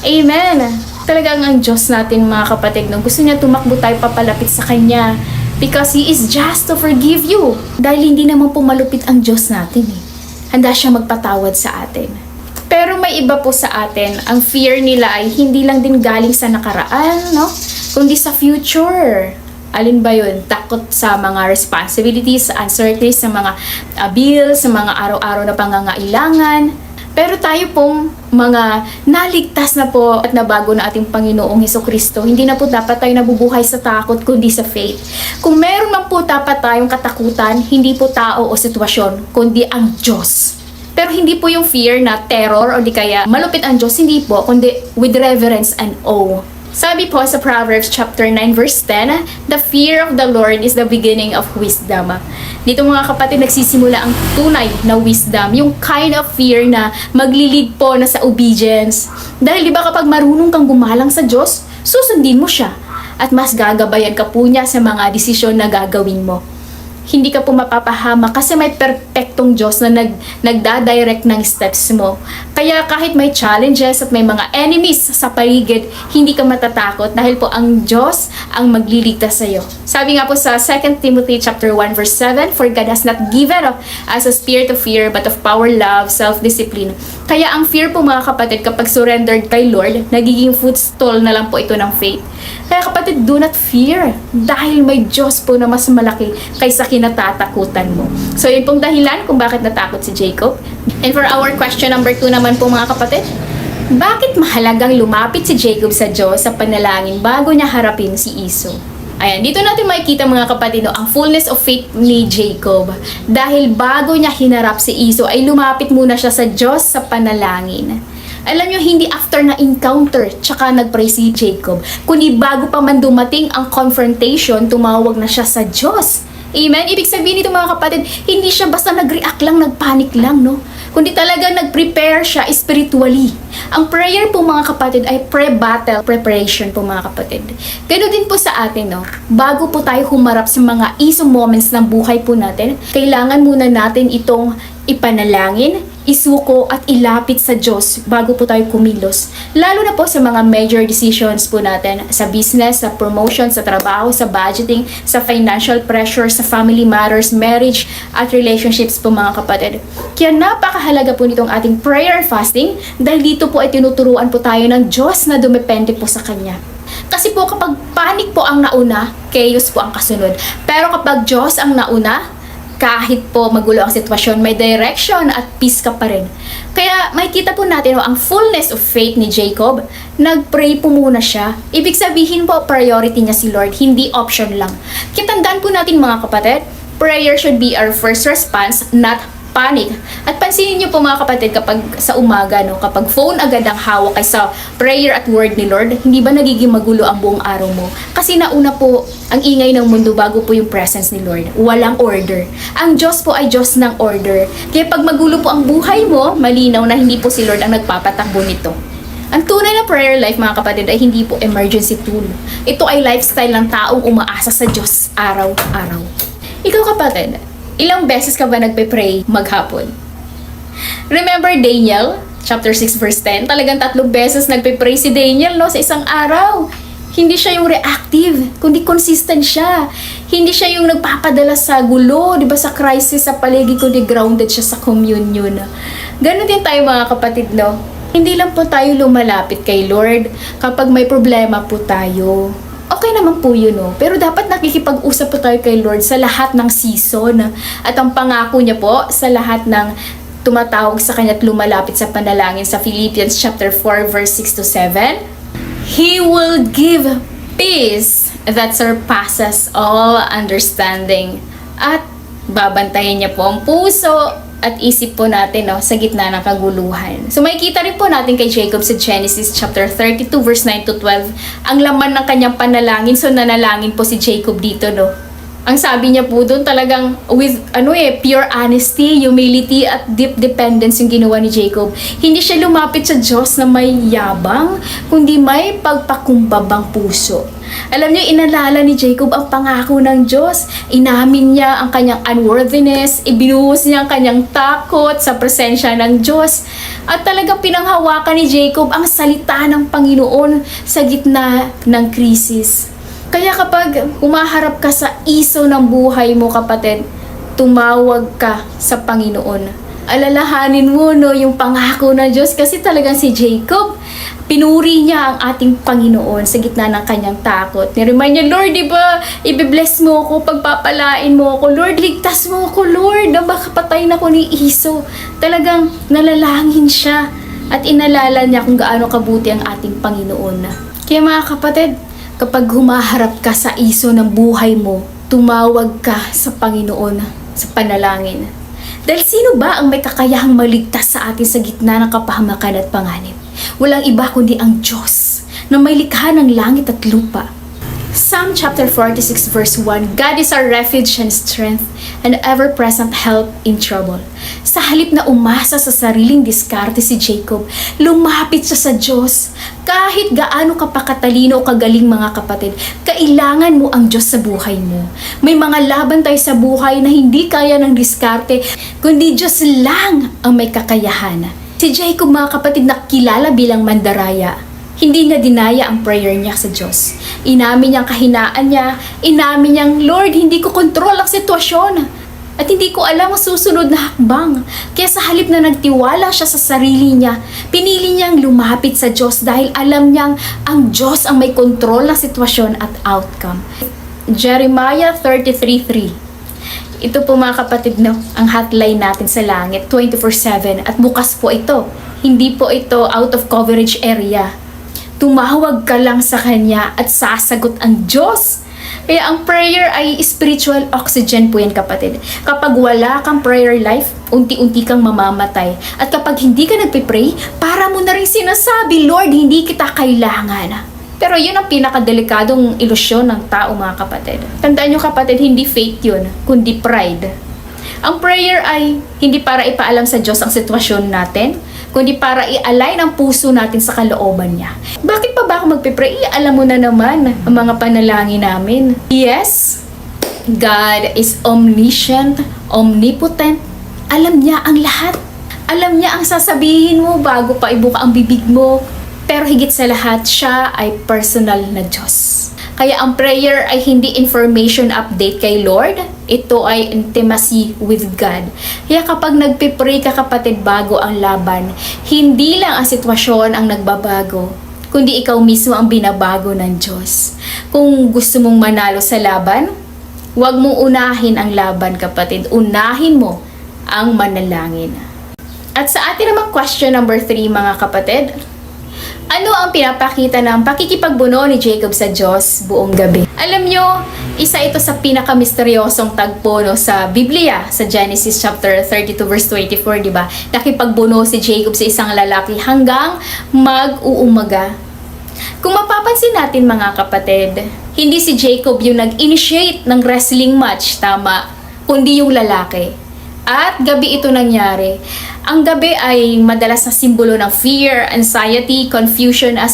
Amen! Talagang ang Diyos natin mga kapatid, no, gusto niya tumakbo tayo papalapit sa Kanya because He is just to forgive you. Dahil hindi naman po malupit ang Diyos natin eh. Handa siya magpatawad sa atin. Pero may iba po sa atin, ang fear nila ay hindi lang din galing sa nakaraan, no? Kundi sa future. Alin ba yun? Takot sa mga responsibilities, uncertainties, sa mga bills, sa mga araw-araw na pangangailangan. Pero tayo pong mga naligtas na po at nabago na ating Panginoong Hesukristo, hindi na po dapat tayo nabubuhay sa takot kundi sa faith. Kung meron man po dapat tayong katakutan, hindi po tao o sitwasyon, kundi ang Diyos. Pero hindi po yung fear na terror o di kaya malupit ang Diyos, hindi po, kundi with reverence and awe. Sabi po sa Proverbs chapter 9 verse 10, the fear of the Lord is the beginning of wisdom. Dito mga kapatid, nagsisimula ang tunay na wisdom, yung kind of fear na maglilid po na sa obedience. Dahil di ba kapag marunong kang gumalang sa Diyos, susundin mo siya at mas gagabayan ka po niya sa mga desisyon na gagawin mo. Hindi ka po mapapahama kasi may perfectong Diyos na nagdadirect ng steps mo. Kaya kahit may challenges at may mga enemies sa paligid, hindi ka matatakot dahil po ang Diyos ang magliligtas sa iyo. Sabi nga po sa 2 Timothy chapter 1 verse 7, for God has not given us a spirit of fear but of power, love, self-discipline. Kaya ang fear po mga kapatid, kapag surrendered kay Lord, nagiging footstool na lang po ito ng faith. Kaya kapatid, do not fear dahil may Diyos po na mas malaki kaysa kinatatakutan mo. So yun pong dahilan kung bakit natakot si Jacob. And for our question number 2 naman po mga kapatid, bakit mahalagang lumapit si Jacob sa Diyos sa panalangin bago niya harapin si Esau? Ayan, dito natin makikita mga kapatid ang fullness of faith ni Jacob. Dahil bago niya hinarap si Esau ay lumapit muna siya sa Diyos sa panalangin. Alam nyo, hindi after na encounter tsaka nag-pray si Jacob, kundi bago pa man dumating ang confrontation, tumawag na siya sa Diyos. Amen? Ibig sabihin nito mga kapatid, hindi siya basta nag-react lang, nag-panic lang, no? Kundi talaga nag-prepare siya spiritually. Ang prayer po mga kapatid ay pre-battle preparation po mga kapatid. Ganoon din po sa atin, no? Bago po tayo humarap sa mga isang moments ng buhay po natin, kailangan muna natin itong ipanalangin, isuko at ilapit sa Diyos bago po tayo kumilos. Lalo na po sa mga major decisions po natin sa business, sa promotion, sa trabaho, sa budgeting, sa financial pressure, sa family matters, marriage at relationships po mga kapatid. Kaya napakahalaga po nitong ating prayer and fasting dahil dito po ay tinuturuan po tayo ng Diyos na dumepende po sa Kanya. Kasi po kapag panic po ang nauna, chaos po ang kasunod. Pero kapag Diyos ang nauna, kahit po magulo ang sitwasyon, may direction at peace ka pa rin. Kaya makikita po natin ang fullness of faith ni Jacob. Nag-pray po muna siya. Ibig sabihin po, priority niya si Lord, hindi option lang. Kaya tandaan po natin mga kapatid, prayer should be our first response, not panic. At pansinin niyo po mga kapatid, kapag sa umaga, no, kapag phone agad ang hawak kaysa prayer at word ni Lord, hindi ba nagiging magulo ang buong araw mo? Kasi nauna po ang ingay ng mundo bago po yung presence ni Lord. Walang order. Ang Diyos po ay Diyos ng order. Kaya pag magulo po ang buhay mo, malinaw na hindi po si Lord ang nagpapatakbo nito. Ang tunay na prayer life mga kapatid ay hindi po emergency tool. Ito ay lifestyle ng taong umaasa sa Diyos araw-araw. Ikaw kapatid, ilang beses ka ba nagpe-pray maghapon? Remember Daniel, chapter 6 verse 10? Talagang 3 beses nagpe-pray si Daniel, no, sa isang araw. Hindi siya yung reactive, kundi consistent siya. Hindi siya yung nagpapadala sa gulo, di ba, sa crisis, sa paligid, kundi grounded siya sa communion. Ganon din tayo mga kapatid, no? Hindi lang po tayo lumalapit kay Lord kapag may problema po tayo. Okay naman po yun, no? Pero dapat nakikipag-usap po tayo kay Lord sa lahat ng season. At ang pangako niya po sa lahat ng tumatawag sa Kanya at lumalapit sa panalangin sa Philippians chapter 4 verse 6 to 7, He will give peace that surpasses all understanding. At babantayan niya po ang puso at isip po natin, no, sa gitna ng kaguluhan. So makikita rin po natin kay Jacob sa Genesis chapter 32 verse 9 to 12 ang laman ng kanyang panalangin. So nanalangin po si Jacob dito, no. Ang sabi niya po doon talagang with pure honesty, humility at deep dependence yung ginawa ni Jacob. Hindi siya lumapit sa Diyos na may yabang, kundi may pagpakumbabang puso. Alam niyo, inalala ni Jacob ang pangako ng Diyos. Inamin niya ang kanyang unworthiness, ibinuhos niya ang kanyang takot sa presensya ng Diyos. At talagang pinanghawakan ni Jacob ang salita ng Panginoon sa gitna ng krisis. Kaya kapag humaharap ka sa iso ng buhay mo kapatid, tumawag ka sa Panginoon. Alalahanin mo, no, yung pangako ng Diyos kasi talagang si Jacob, pinuri niya ang ating Panginoon sa gitna ng kanyang takot. Niremind niya, Lord, di ba, ibibless mo ako, pagpapalain mo ako, Lord, ligtas mo ako, Lord, na baka patayin ako ni Iso. Talagang nalalangin siya at inalala niya kung gaano kabuti ang ating Panginoon. Kaya mga kapatid, kapag humaharap ka sa iso ng buhay mo, tumawag ka sa Panginoon sa panalangin. Dahil sino ba ang may kakayahang maligtas sa atin sa gitna ng kapahamakan at panganib? Walang iba kundi ang Diyos na may likha ng langit at lupa. Psalm chapter 46 verse 1, God is our refuge and strength, an ever-present help in trouble. Sa halip na umasa sa sariling diskarte si Jacob, lumapit siya sa Diyos. Kahit gaano ka pa katalino o kagaling mga kapatid, kailangan mo ang Diyos sa buhay mo. May mga laban tayo sa buhay na hindi kaya ng diskarte, kundi Diyos lang ang may kakayahan. Si Jacob mga kapatid nakilala bilang mandaraya. Hindi niya dinaya ang prayer niya sa Diyos. Inamin niyang kahinaan niya. Inamin niyang, Lord, hindi ko kontrol ang sitwasyon. At hindi ko alam ang susunod na hakbang. Kaya sa halip na nagtiwala siya sa sarili niya, pinili niyang lumapit sa Diyos dahil alam niyang ang Diyos ang may kontrol ng sitwasyon at outcome. Jeremiah 33:3. Ito po mga kapatid, no, ang hotline natin sa langit, 24/7. At bukas po ito. Hindi po ito out of coverage area. Tumawag ka lang sa Kanya at sasagot ang Diyos. Kaya ang prayer ay spiritual oxygen po yan kapatid. Kapag wala kang prayer life, unti-unti kang mamamatay. At kapag hindi ka nagpipray, para mo na rin sinasabi, Lord, hindi kita kailangan. Pero yun ang pinakadelikadong ilusyon ng tao mga kapatid. Tandaan nyo kapatid, hindi faith yun, kundi pride. Ang prayer ay hindi para ipaalam sa Diyos ang sitwasyon natin, kundi para i-align ang puso natin sa kalooban niya. Bakit pa ba ako magpipray? Alam mo na naman ang mga panalangin namin. Yes, God is omniscient, omnipotent. Alam niya ang lahat. Alam niya ang sasabihin mo bago pa ibuka ang bibig mo. Pero higit sa lahat, siya ay personal na Diyos. Kaya ang prayer ay hindi information update kay Lord. Ito ay intimacy with God. Kaya kapag nagpipray ka kapatid bago ang laban, hindi lang ang sitwasyon ang nagbabago, kundi ikaw mismo ang binabago ng Diyos. Kung gusto mong manalo sa laban, huwag mong unahin ang laban kapatid. Unahin mo ang manalangin. At sa atin namang question number 3 mga kapatid, Ano ang pinapakita ng pakikipagbuno ni Jacob sa Diyos buong gabi? Alam nyo, isa ito sa pinakamisteryosong tagpo no, sa Biblia, sa Genesis chapter 32 verse 24, di ba? Nakipagbuno si Jacob sa isang lalaki hanggang mag-uumaga. Kung mapapansin natin mga kapatid, hindi si Jacob yung nag-initiate ng wrestling match, tama, kundi yung lalaki. At gabi ito nangyari. Ang gabi ay madalas na simbolo ng fear, anxiety, confusion at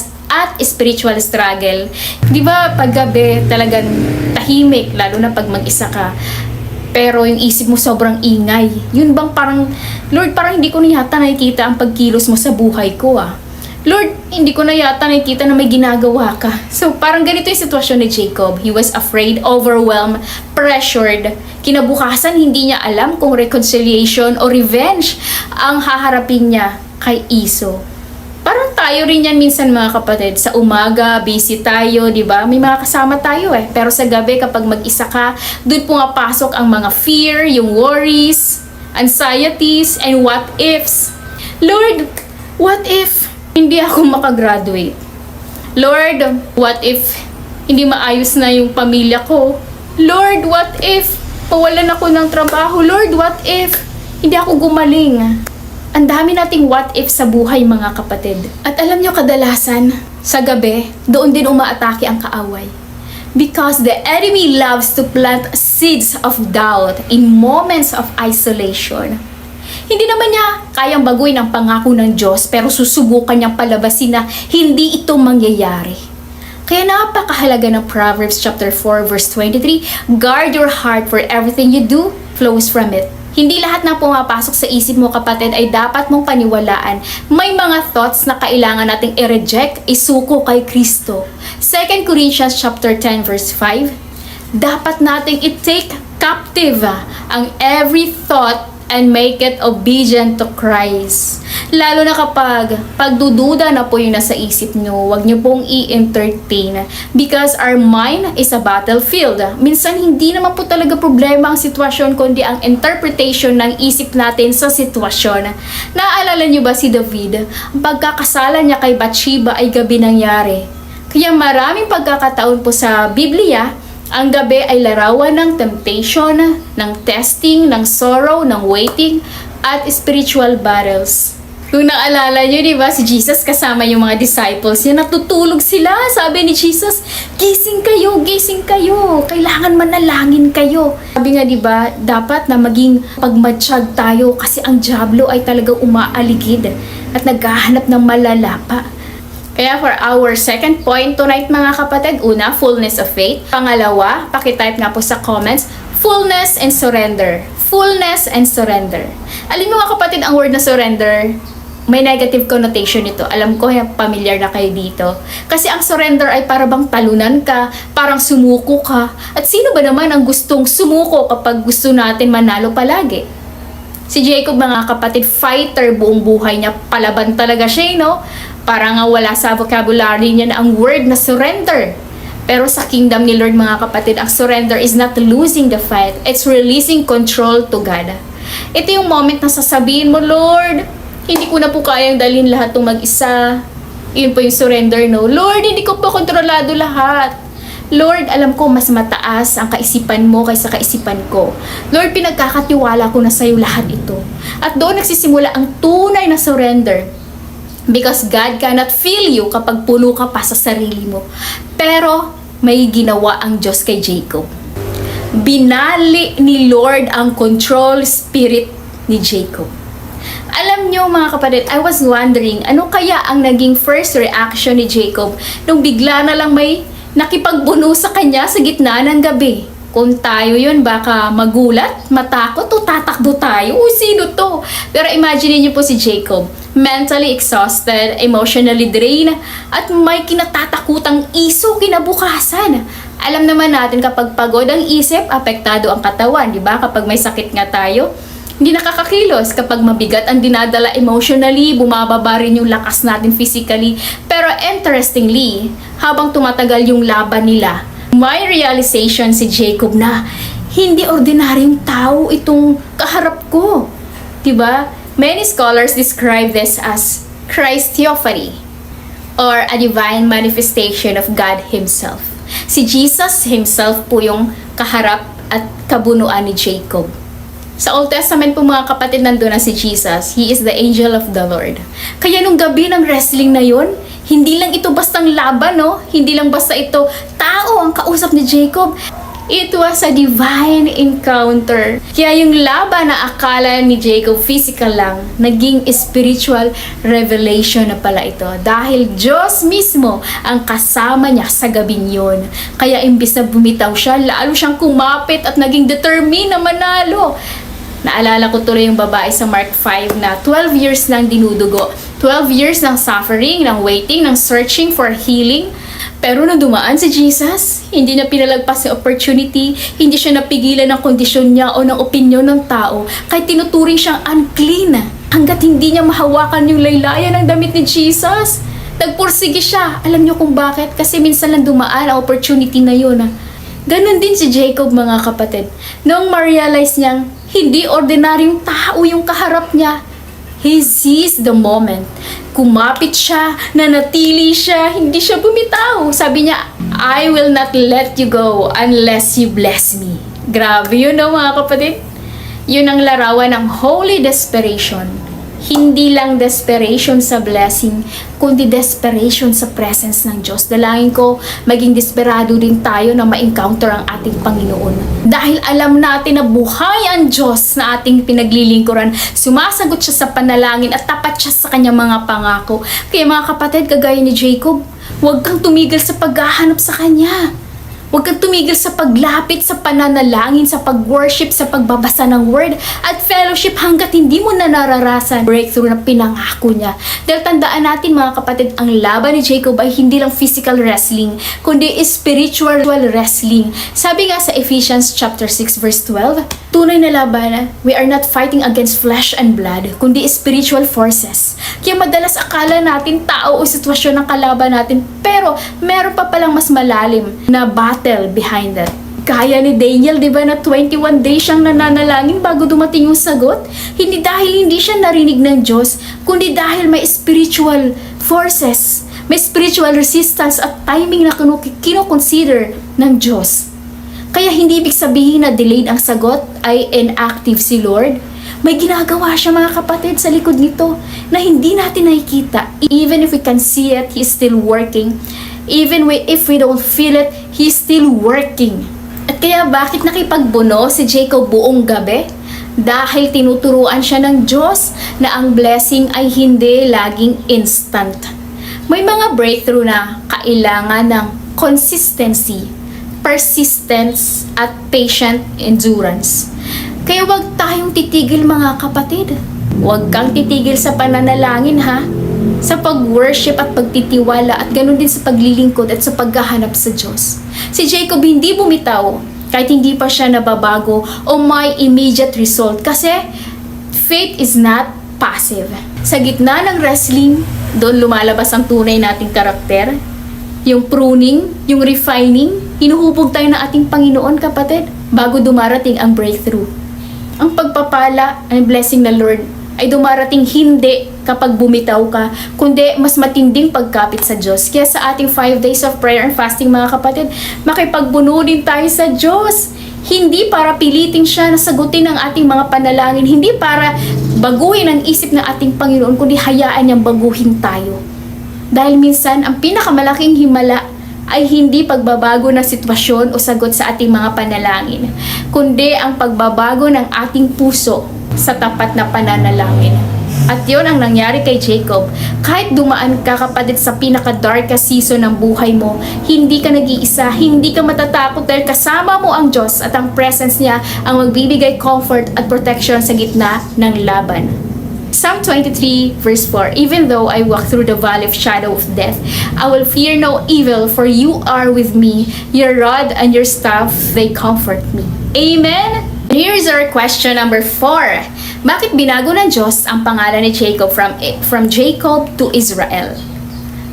spiritual struggle. Di ba pag gabi talagang tahimik, lalo na pag mag-isa ka. Pero yung isip mo sobrang ingay. Yun bang parang, Lord, parang hindi ko na yata nakikita ang pagkilos mo sa buhay ko Lord, hindi ko na yata nakikita na may ginagawa ka. So, parang ganito yung sitwasyon ni Jacob. He was afraid, overwhelmed, pressured. Kinabukasan, hindi niya alam kung reconciliation o revenge ang haharapin niya kay Esau. Parang tayo rin yan minsan mga kapatid. Sa umaga, busy tayo, di ba? May mga kasama tayo Pero sa gabi, kapag mag-isa ka, doon pumapasok ang mga fear, yung worries, anxieties, and what ifs. Lord, what if hindi ako makagraduate? Lord, what if hindi maayos na yung pamilya ko? Lord, what if pawalan ako ng trabaho? Lord, what if hindi ako gumaling? Ang dami nating what if sa buhay mga kapatid. At alam nyo kadalasan, sa gabi, doon din umaatake ang kaaway. Because the enemy loves to plant seeds of doubt in moments of isolation. Hindi naman niya kayang baguhin ang pangako ng Diyos pero susubukan niyang palabasin na hindi ito mangyayari. Kaya napakahalaga ng Proverbs chapter 4 verse 23, guard your heart for everything you do flows from it. Hindi lahat na pumapasok sa isip mo kapatid ay dapat mong paniwalaan. May mga thoughts na kailangan nating i-reject, isuko kay Kristo. 2 Corinthians chapter 10 verse 5, dapat nating i-take captive ang every thought and make it obedient to Christ. Lalo na kapag pagdududa na po yung nasa isip nyo, huwag nyo pong i-entertain because our mind is a battlefield. Minsan hindi naman po talaga problema ang sitwasyon kundi ang interpretation ng isip natin sa sitwasyon. Naaalala nyo ba si David? Ang pagkakasala niya kay Bathsheba ay gabi nangyari. Kaya maraming pagkakataon po sa Biblia, ang gabi ay larawan ng temptation, ng testing, ng sorrow, ng waiting, at spiritual battles. Kung naalala nyo, di ba, si Jesus kasama yung mga disciples niya, natutulog sila. Sabi ni Jesus, gising kayo, gising kayo. Kailangan manalangin kayo. Sabi nga, di ba, dapat na maging pagmatsyag tayo kasi ang diablo ay talagang umaaligid at naghahanap ng malalapa. Kaya for our second point tonight mga kapatid, una, fullness of faith. Pangalawa, pakitype nga po sa comments, fullness and surrender. Fullness and surrender. Alam mo mga kapatid, ang word na surrender, may negative connotation ito. Alam ko, familiar na kayo dito. Kasi ang surrender ay para bang talunan ka, parang sumuko ka. At sino ba naman ang gustong sumuko kapag gusto natin manalo palagi? Si Jacob mga kapatid, fighter buong buhay niya. Palaban talaga siya, no? Parang wala sa vocabulary niya na ang word na surrender. Pero sa kingdom ni Lord mga kapatid, ang surrender is not losing the fight. It's releasing control to God. Ito yung moment na sasabihin mo, Lord, hindi ko na po kayang dalhin lahat ng mag-isa. Yun po yung surrender, no? Lord, hindi ko po kontrolado lahat. Lord, alam ko mas mataas ang kaisipan mo kaysa kaisipan ko. Lord, pinagkakatiwala ko na sa'yo lahat ito. At doon nagsisimula ang tunay na surrender. Because God cannot fill you kapag puno ka pa sa sarili mo. Pero may ginawa ang Diyos kay Jacob. Binali ni Lord ang control spirit ni Jacob. Alam nyo mga kapatid, I was wondering, ano kaya ang naging first reaction ni Jacob nung bigla na lang may nakipagbuno sa kanya sa gitna ng gabi? Kung tayo yun, baka magulat, matakot, o tatakbo tayo. Uy, sino to? Pero imagine niyo po si Jacob. Mentally exhausted, emotionally drained, at may kinatatakutang iso kinabukasan. Alam naman natin kapag pagod ang isip, apektado ang katawan, di ba? Kapag may sakit nga tayo, hindi nakakakilos. Kapag mabigat ang dinadala emotionally, bumababa rin yung lakas natin physically. Pero interestingly, habang tumatagal yung laban nila, may realization si Jacob na hindi ordinaryong tao itong kaharap ko. Diba? Many scholars describe this as Christ theophany. or a divine manifestation of God Himself. Si Jesus Himself po yung kaharap at kabunuan ni Jacob. Sa Old Testament po mga kapatid, nandun na si Jesus. He is the angel of the Lord. Kaya nung gabi ng wrestling na yon, hindi lang ito bastang laban, no? Hindi lang basta ito tao ang kausap ni Jacob. It was a divine encounter. Kaya yung laban na akala ni Jacob physical lang, naging spiritual revelation na pala ito. Dahil Diyos mismo ang kasama niya sa gabing yun. Kaya imbis na bumitaw siya, lalo siyang kumapit at naging determined na manalo. Naalala ko tuloy yung babae sa Mark 5 na 12 years nang dinudugo. 12 years ng suffering, ng waiting, ng searching for healing. Pero nung dumaan si Jesus, hindi na pinalagpas yung opportunity, hindi siya napigilan ng kondisyon niya o ng opinyon ng tao, kahit tinuturing siyang unclean. Hanggat hindi niya mahawakan yung laylayan ng damit ni Jesus. Nagpursige siya. Alam niyo kung bakit? Kasi minsan lang dumaan ang opportunity na yun. Ganon din si Jacob mga kapatid. Nung ma-realize niyang hindi ordinaryong tao yung kaharap niya, he seized the moment. Kumapit siya, nanatili siya, hindi siya bumitaw. Sabi niya, I will not let you go unless you bless me. Grabe yun no mga kapatid. Yun ang larawan ng holy desperation. Hindi lang desperation sa blessing, kundi desperation sa presence ng Diyos. Dalangin ko, maging desperado din tayo na ma-encounter ang ating Panginoon. Dahil alam natin na buhay ang Diyos na ating pinaglilingkuran. Sumasagot siya sa panalangin at tapat siya sa kanyang mga pangako. Kaya mga kapatid, kagaya ni Jacob, huwag kang tumigil sa paghahanap sa Kanya. Huwag kang tumigil sa paglapit, sa pananalangin, sa pag-worship, sa pagbabasa ng word at fellowship hanggat hindi mo na nararasan breakthrough na pinangako niya. Dahil tandaan natin mga kapatid, ang laban ni Jacob ay hindi lang physical wrestling, kundi spiritual wrestling. Sabi nga sa Ephesians chapter 6 verse 12, tunay na laban, we are not fighting against flesh and blood, kundi spiritual forces. Kaya madalas akala natin tao o sitwasyon ng kalaban natin, pero meron pa palang mas malalim na battle behind that. Kaya ni Daniel, di ba, na 21 days siyang nananalangin bago dumating yung sagot? Hindi dahil hindi siya narinig ng Diyos, kundi dahil may spiritual forces, may spiritual resistance at timing na kinoconsider ng Diyos. Kaya hindi ibig sabihin na delayed ang sagot ay inactive si Lord. May ginagawa siya mga kapatid sa likod nito na hindi natin nakikita. Even if we can see it, He's still working. Even if we don't feel it, He's still working. At kaya bakit nakipagbuno si Jacob buong gabi? Dahil tinuturuan siya ng Diyos na ang blessing ay hindi laging instant. May mga breakthrough na kailangan ng consistency, persistence, at patient endurance. Kaya huwag tayong titigil mga kapatid. Huwag kang titigil sa pananalangin ha. Sa pag-worship at pagtitiwala at ganoon din sa paglilingkod at sa paghahanap sa Diyos. Si Jacob hindi bumitaw kahit hindi pa siya nababago o may immediate result kasi faith is not passive. Sa gitna ng wrestling, doon lumalabas ang tunay nating karakter. Yung pruning, yung refining, hinuhubog tayo ng ating Panginoon kapatid bago dumarating ang breakthrough. Ang pagpapala, ang blessing ng Lord ay dumarating hindi kapag bumitaw ka, kundi mas matinding pagkapit sa Diyos. Kaya sa ating 5 days of prayer and fasting mga kapatid, makipagbuno din tayo sa Diyos. Hindi para pilitin siya na sagutin ang ating mga panalangin, hindi para baguhin ang isip ng ating Panginoon, kundi hayaan niyang baguhin tayo. Dahil minsan, ang pinakamalaking himala ay hindi pagbabago ng sitwasyon o sagot sa ating mga panalangin, kundi ang pagbabago ng ating puso sa tapat na pananalangin. At yon ang nangyari kay Jacob. Kahit dumaan ka kapatid sa pinaka-darkest season ng buhay mo, hindi ka nag-iisa, hindi ka matatakot dahil kasama mo ang Diyos at ang presence niya ang magbibigay comfort at protection sa gitna ng laban. Psalm 23 verse 4, even though I walk through the valley of shadow of death, I will fear no evil, for you are with me. Your rod and your staff, they comfort me. Amen? Here's our question number 4. Bakit binago ng Diyos ang pangalan ni Jacob from Jacob to Israel?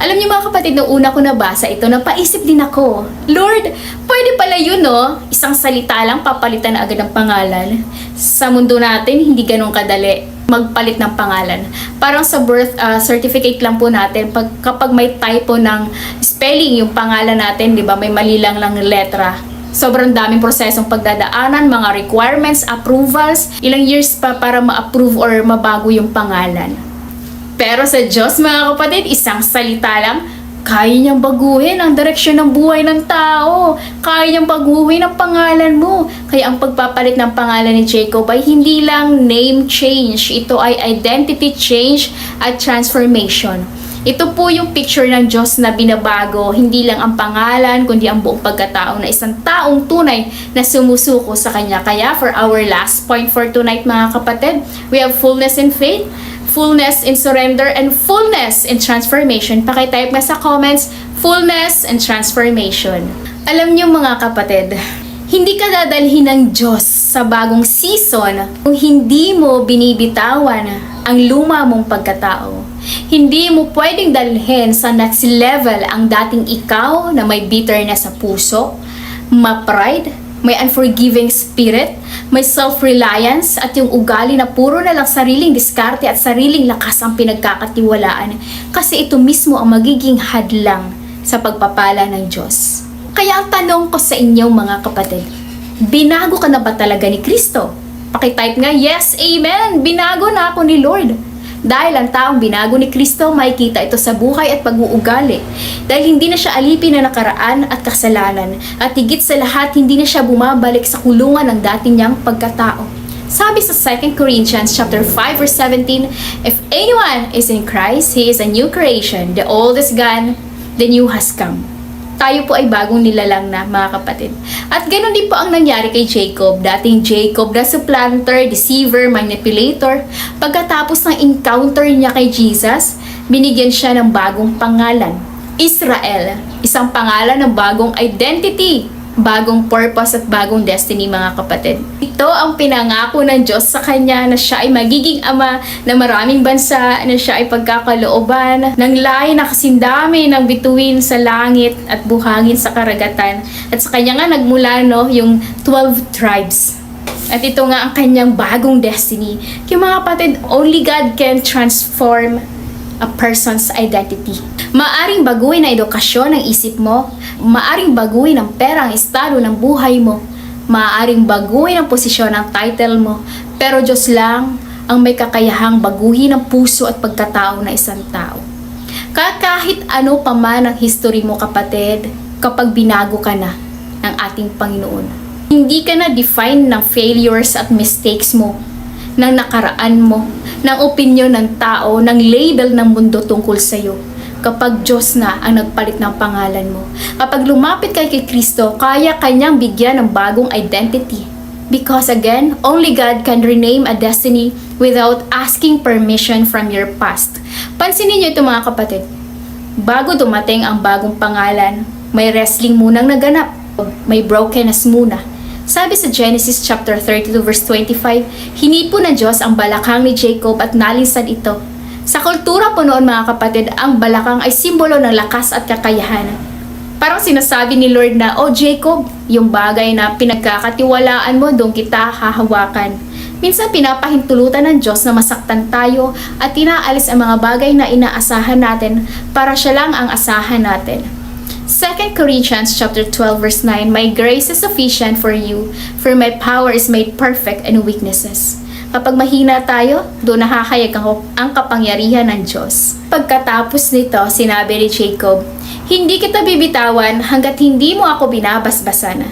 Alam niyo mga kapatid, nung una ko nabasa ito, napaisip din ako, Lord, pwede pala yun no? Isang salita lang papalitan na agad ang pangalan. Sa mundo natin, hindi ganun kadali. magpalit ng pangalan. Parang sa birth certificate lang po natin, kapag may typo ng spelling yung pangalan natin, di ba, may mali lang letra. Sobrang daming prosesong pagdadaanan, mga requirements, approvals, ilang years pa para ma-approve or mabago yung pangalan. Pero sa Diyos, mga kapatid, isang salita lang, kaya niyang baguhin ang direksyon ng buhay ng tao. Kaya niyang baguhin ang pangalan mo. Kaya ang pagpapalit ng pangalan ni Jacob ay hindi lang name change. Ito ay identity change at transformation. Ito po yung picture ng Diyos na binabago. Hindi lang ang pangalan, kundi ang buong pagkatao na isang taong tunay na sumusuko sa Kanya. Kaya for our last point for tonight, mga kapatid, we have fullness in faith, fullness in surrender, and fullness in transformation. Pakitype nga sa comments, fullness and transformation. Alam niyo mga kapatid, hindi ka dadalhin ng Diyos sa bagong season kung hindi mo binibitawan ang luma mong pagkatao. Hindi mo pwedeng dalhin sa next level ang dating ikaw na may bitterness sa puso, ma-pride, may unforgiving spirit, may self-reliance at yung ugali na puro na lang sariling diskarte at sariling lakas ang pinagkakatiwalaan, kasi ito mismo ang magiging hadlang sa pagpapala ng Diyos. Kaya ang tanong ko sa inyo mga kapatid, binago ka na ba talaga ni Kristo? Pakitype nga, yes, amen, binago na ako ni Lord. Dahil ang taong binago ni Kristo, makikita ito sa buhay at pag-uugali. Dahil hindi na siya alipin na nakaraan at kasalanan. At higit sa lahat, hindi na siya bumabalik sa kulungan ng dati niyang pagkatao. Sabi sa 2 Corinthians chapter 5 verse 17, if anyone is in Christ, he is a new creation. The old is gone, the new has come. Tayo po ay bagong nilalang na, mga kapatid. At ganoon din po ang nangyari kay Jacob. Dating Jacob na supplanter, deceiver, manipulator. Pagkatapos ng encounter niya kay Jesus, binigyan siya ng bagong pangalan. Israel, isang pangalan ng bagong identity, bagong purpose at bagong destiny, mga kapatid. Ito ang pinangako ng Diyos sa kanya na siya ay magiging ama ng maraming bansa, na siya ay pagkakalooban ng lahi na kasindami ng bituin sa langit at buhangin sa karagatan. At sa kanya nga nagmula yung 12 tribes. At ito nga ang kanyang bagong destiny. Yung mga kapatid, only God can transform a person's identity. Maaring baguhin ang edukasyon ng isip mo, maaring baguhin ang pera, ang estado ng buhay mo, maaring baguhin ang posisyon ng title mo, pero Diyos lang ang may kakayahang baguhin ang puso at pagkatao ng isang tao. Kahit ano pa man ang history mo, kapatid, kapag binago ka na ng ating Panginoon, hindi ka na define ng failures at mistakes mo, ng nakaraan mo, ng opinyon ng tao, ng label ng mundo tungkol sa iyo. Kapag Diyos na ang nagpalit ng pangalan mo. Kapag lumapit kay Kristo, kaya kanyang bigyan ng bagong identity. Because again, only God can rename a destiny without asking permission from your past. Pansinin niyo ito mga kapatid. Bago dumating ang bagong pangalan, may wrestling munang naganap. May brokenness muna. Sabi sa Genesis chapter 32 verse 25, hinipo ng Diyos ang balakang ni Jacob at nalisan ito. Sa kultura po noon mga kapatid, ang balakang ay simbolo ng lakas at kakayahan. Parang sinasabi ni Lord na, "Oh Jacob, yung bagay na pinagkakatiwalaan mo, doon kita hahawakan." Minsan pinapahintulutan ng Diyos na masaktan tayo at inaalis ang mga bagay na inaasahan natin para siya lang ang asahan natin. 2 Corinthians chapter 12 verse 9, my grace is sufficient for you, for my power is made perfect in weaknesses. Kapag mahina tayo, doon nakakayag ang kapangyarihan ng Diyos. Pagkatapos nito, sinabi ni Jacob, hindi kita bibitawan hanggat hindi mo ako binabasbasan.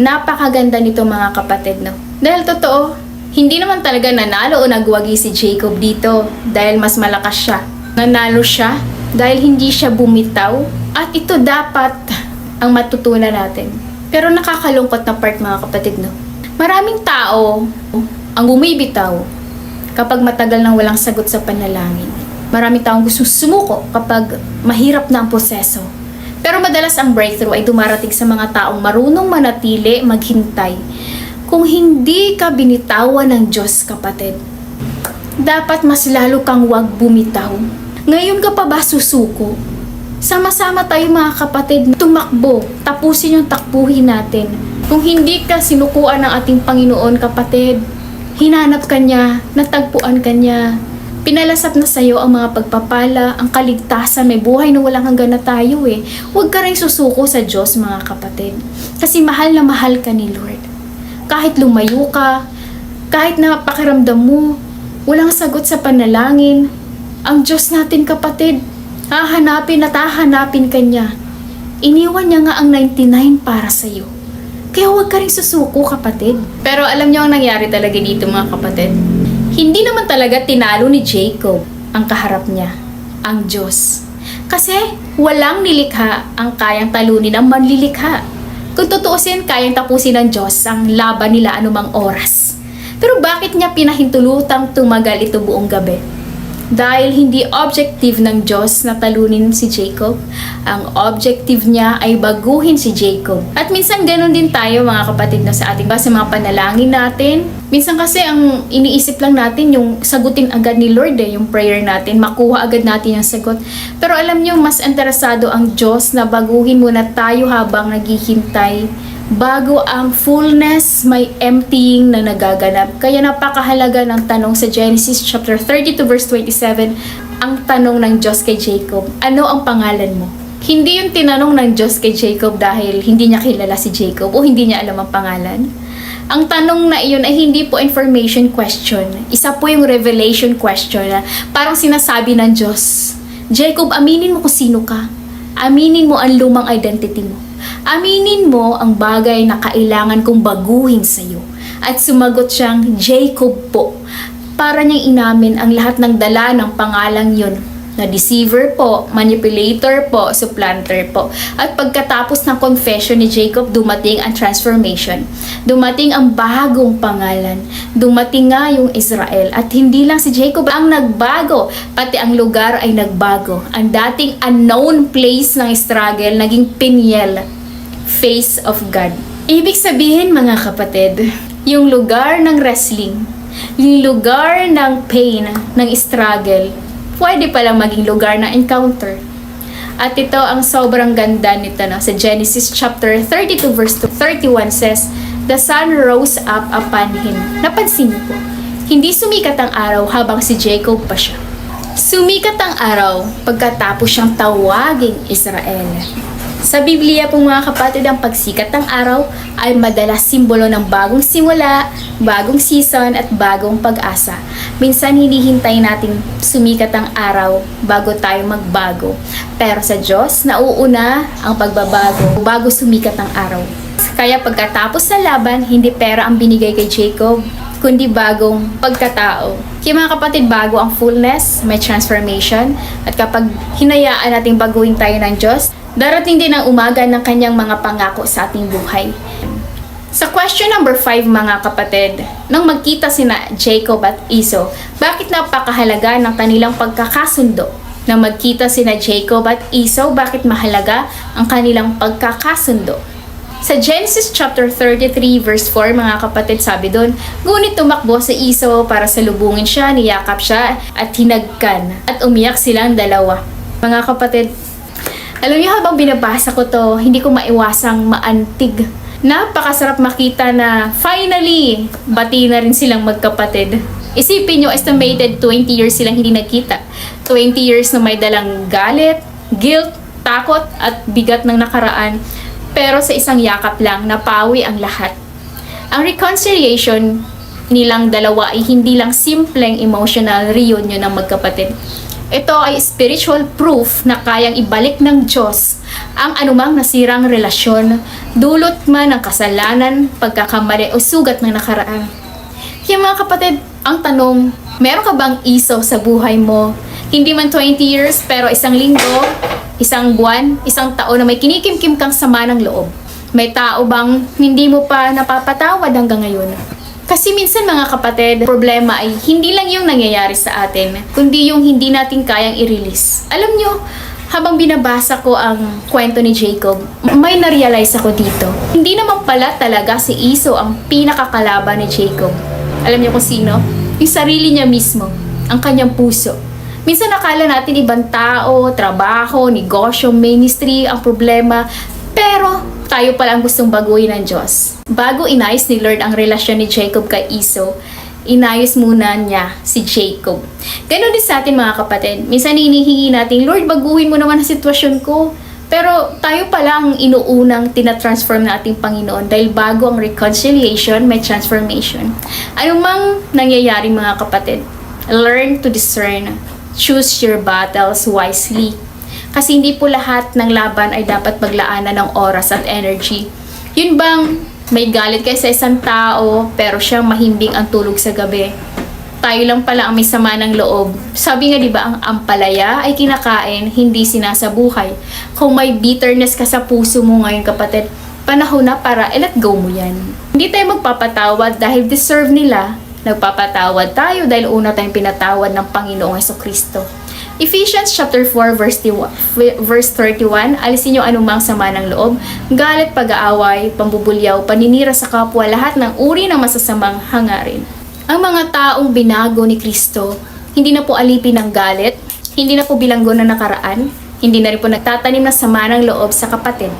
Napakaganda nito mga kapatid, no? Dahil totoo, hindi naman talaga nanalo o nagwagi si Jacob dito dahil mas malakas siya. Nanalo siya dahil hindi siya bumitaw, at ito dapat ang matutunan natin. Pero nakakalungkot na part mga kapatid, no? Maraming tao ang bumibitaw kapag matagal nang walang sagot sa panalangin. Maraming taong gusto sumuko kapag mahirap na ang proseso. Pero madalas ang breakthrough ay dumarating sa mga taong marunong manatili, maghintay. Kung hindi ka binitawan ng Diyos, kapatid, dapat mas lalo kang wag bumitaw. Ngayon ka pa ba susuko? Sama-sama tayo mga kapatid, tumakbo, tapusin yung takbuhin natin. Kung hindi ka sinukuan ng ating Panginoon, kapatid, Hinanap ka niya, natagpuan ka niya. Pinalasap na sa'yo ang mga pagpapala, ang kaligtasan, may buhay na walang hanggan na tayo eh. Huwag ka rin susuko sa Diyos mga kapatid. Kasi mahal na mahal ka ni Lord. Kahit lumayo ka, kahit napakiramdam mo, walang sagot sa panalangin, ang Diyos natin kapatid, hahanapin at hahanapin ka niya. Iniwan niya nga ang 99 para sa'yo. Kaya huwag ka rin susuko kapatid. Pero alam niyo ang nangyari talaga dito mga kapatid. Hindi naman talaga tinalo ni Jacob ang kaharap niya, ang Diyos. Kasi walang nilikha ang kayang talunin ng manlilikha. Kung tutuusin, kayang tapusin ng Diyos ang laban nila anumang oras. Pero bakit niya pinahintulutang tumagal ito buong gabi? Dahil hindi objective ng Diyos na talunin si Jacob, ang objective niya ay baguhin si Jacob. At minsan ganun din tayo mga kapatid na sa ating sa mga panalangin natin. Minsan kasi ang iniisip lang natin yung sagutin agad ni Lord yung prayer natin, makuha agad natin yung sagot. Pero alam niyo, mas interesado ang Diyos na baguhin muna tayo habang naghihintay. Bago ang fullness, may emptying na nagaganap. Kaya napakahalaga ng tanong sa Genesis chapter 32 verse 27, ang tanong ng Diyos kay Jacob, ano ang pangalan mo? Hindi yung tinanong ng Diyos kay Jacob dahil hindi niya kilala si Jacob o hindi niya alam ang pangalan. Ang tanong na iyon ay hindi po information question. Isa po yung revelation question na parang sinasabi ng Diyos, Jacob, aminin mo kung sino ka. Aminin mo ang lumang identity mo. Aminin mo ang bagay na kailangan kong baguhin sa iyo. At sumagot siyang, Jacob po. Para niyang inamin ang lahat ng dala ng pangalang yun. Na deceiver po, manipulator po, supplanter po. At pagkatapos ng confession ni Jacob, dumating ang transformation. Dumating ang bagong pangalan. Dumating nga yung Israel. At hindi lang si Jacob ang nagbago, pati ang lugar ay nagbago. Ang dating unknown place ng struggle, naging Peniel, face of God. Ibig sabihin mga kapatid, yung lugar ng wrestling, yung lugar ng pain, ng struggle, pwede palang maging lugar ng encounter. At ito ang sobrang ganda nito sa Genesis chapter 32 verse 31 says, the sun rose up upon him. Napansin niyo po, hindi sumikat ang araw habang si Jacob pa siya. Sumikat ang araw pagkatapos siyang tawaging Israel. Sa Biblia po mga kapatid, ang pagsikat ng araw ay madalas simbolo ng bagong simula, bagong season at bagong pag-asa. Minsan hinihintay natin sumikat ang araw bago tayo magbago. Pero sa Diyos, nauuna ang pagbabago bago sumikat ang araw. Kaya pagkatapos ng laban, hindi pera ang binigay kay Jacob, kundi bagong pagkatao. Kaya mga kapatid, bago ang fullness, may transformation. At kapag hinayaan nating baguhin tayo ng Diyos, darating din ang umaga ng kanyang mga pangako sa ating buhay. Sa question number 5 mga kapatid, nang magkita sina Jacob at Esau, bakit napakahalaga ng kanilang pagkakasundo? Nang magkita sina Jacob at Esau, bakit mahalaga ang kanilang pagkakasundo? Sa Genesis chapter 33 verse 4 mga kapatid, sabi doon, ngunit tumakbo si Esau para salubungin siya, niyakap siya at hinagkan at umiyak silang dalawa. Mga kapatid, alam niyo habang binabasa ko to, hindi ko maiwasang maantig. Napakasarap makita na finally, bati na rin silang magkapatid. Isipin nyo, estimated 20 years silang hindi nagkita. 20 years na may dalang galit, guilt, takot at bigat ng nakaraan. Pero sa isang yakap lang, napawi ang lahat. Ang reconciliation nilang dalawa ay hindi lang simpleng emotional reunion ng magkapatid. Ito ay spiritual proof na kayang ibalik ng Diyos ang anumang nasirang relasyon, dulot man ng kasalanan, pagkakamali o sugat ng nakaraan. Kaya mga kapatid, ang tanong, meron ka bang Esau sa buhay mo? Hindi man 20 years, pero isang linggo, isang buwan, isang taon na may kinikimkim kang sama ng loob. May tao bang hindi mo pa napapatawad hanggang ngayon? Kasi minsan mga kapatid, problema ay hindi lang yung nangyayari sa atin, kundi yung hindi natin kayang i-release. Alam nyo, habang binabasa ko ang kwento ni Jacob, may na-realize ako dito. Hindi naman pala talaga si Esau ang pinakakalaban ni Jacob. Alam nyo kung sino? Yung sarili niya mismo, ang kanyang puso. Minsan nakala natin ibang tao, trabaho, negosyo, ministry ang problema, pero tayo pala ang gustong baguhin ng Diyos. Bago inayos ni Lord ang relasyon ni Jacob kay Esau, inayos muna niya si Jacob. Ganon din sa atin mga kapatid. Minsan hinihingi natin, Lord, baguhin mo naman ang sitwasyon ko. Pero tayo pala ang inuunang tinatransform na ating Panginoon dahil bago ang reconciliation, may transformation. Anumang nangyayari mga kapatid, learn to discern. Choose your battles wisely. Kasi hindi po lahat ng laban ay dapat paglaanan ng oras at energy. Yun bang may galit kayo sa isang tao pero siyang mahimbing ang tulog sa gabi? Tayo lang pala ang may sama ng loob. Sabi nga 'di ba, ang ampalaya ay kinakain, hindi sinasabuhay. Kung may bitterness ka sa puso mo ngayon kapatid, panahon na para let go mo 'yan. Hindi tayo magpapatawad dahil deserve nila. Nagpapatawad tayo dahil una tayong pinatawad ng Panginoong Jesucristo. Ephesians chapter 4 verse 31, alisin niyo anumang sama ng loob, galit, pag-aaway, pambubulyaw, paninira sa kapwa, lahat ng uri ng masasamang hangarin. Ang mga taong binago ni Kristo, hindi na po alipin ng galit, hindi na po bilanggo na nakaraan, hindi na rin po nagtatanim ng sama ng loob sa kapatid.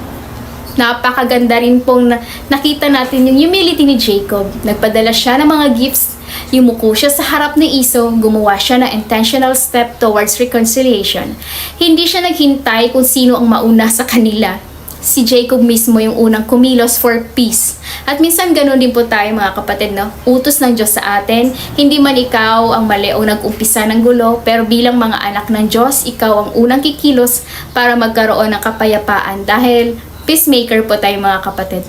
Napakaganda rin pong nakita natin yung humility ni Jacob. Nagpadala siya ng mga gifts, yumuko siya sa harap ni Esau, gumawa siya ng intentional step towards reconciliation. Hindi siya naghintay kung sino ang mauna sa kanila. Si Jacob mismo yung unang kumilos for peace. At minsan ganun din po tayo mga kapatid, no? Utos ng Diyos sa atin, hindi man ikaw ang mali o nag-umpisa ng gulo, pero bilang mga anak ng Diyos, ikaw ang unang kikilos para magkaroon ng kapayapaan dahil peacemaker po tayo mga kapatid.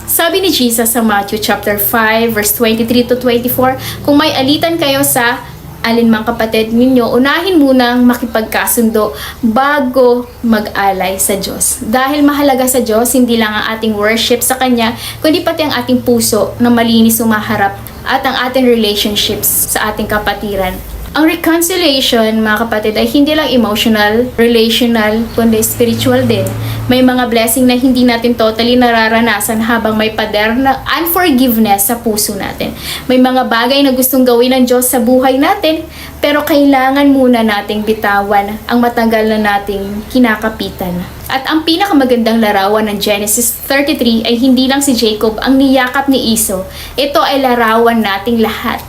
Sabi ni Jesus sa Matthew chapter 5 verse 23 to 24, kung may alitan kayo sa alinmang kapatid ninyo, unahin munang makipagkasundo bago mag-alay sa Diyos. Dahil mahalaga sa Diyos, hindi lang ang ating worship sa Kanya, kundi pati ang ating puso na malinis umaharap at ang ating relationships sa ating kapatiran. Ang reconciliation, mga kapatid, ay hindi lang emotional, relational, kundi spiritual din. May mga blessing na hindi natin totally nararanasan habang may pader na unforgiveness sa puso natin. May mga bagay na gustong gawin ng Diyos sa buhay natin, pero kailangan muna nating bitawan ang matagal na nating kinakapitan. At ang pinakamagandang larawan ng Genesis 33 ay hindi lang si Jacob ang niyakap ni Esau. Ito ay larawan nating lahat.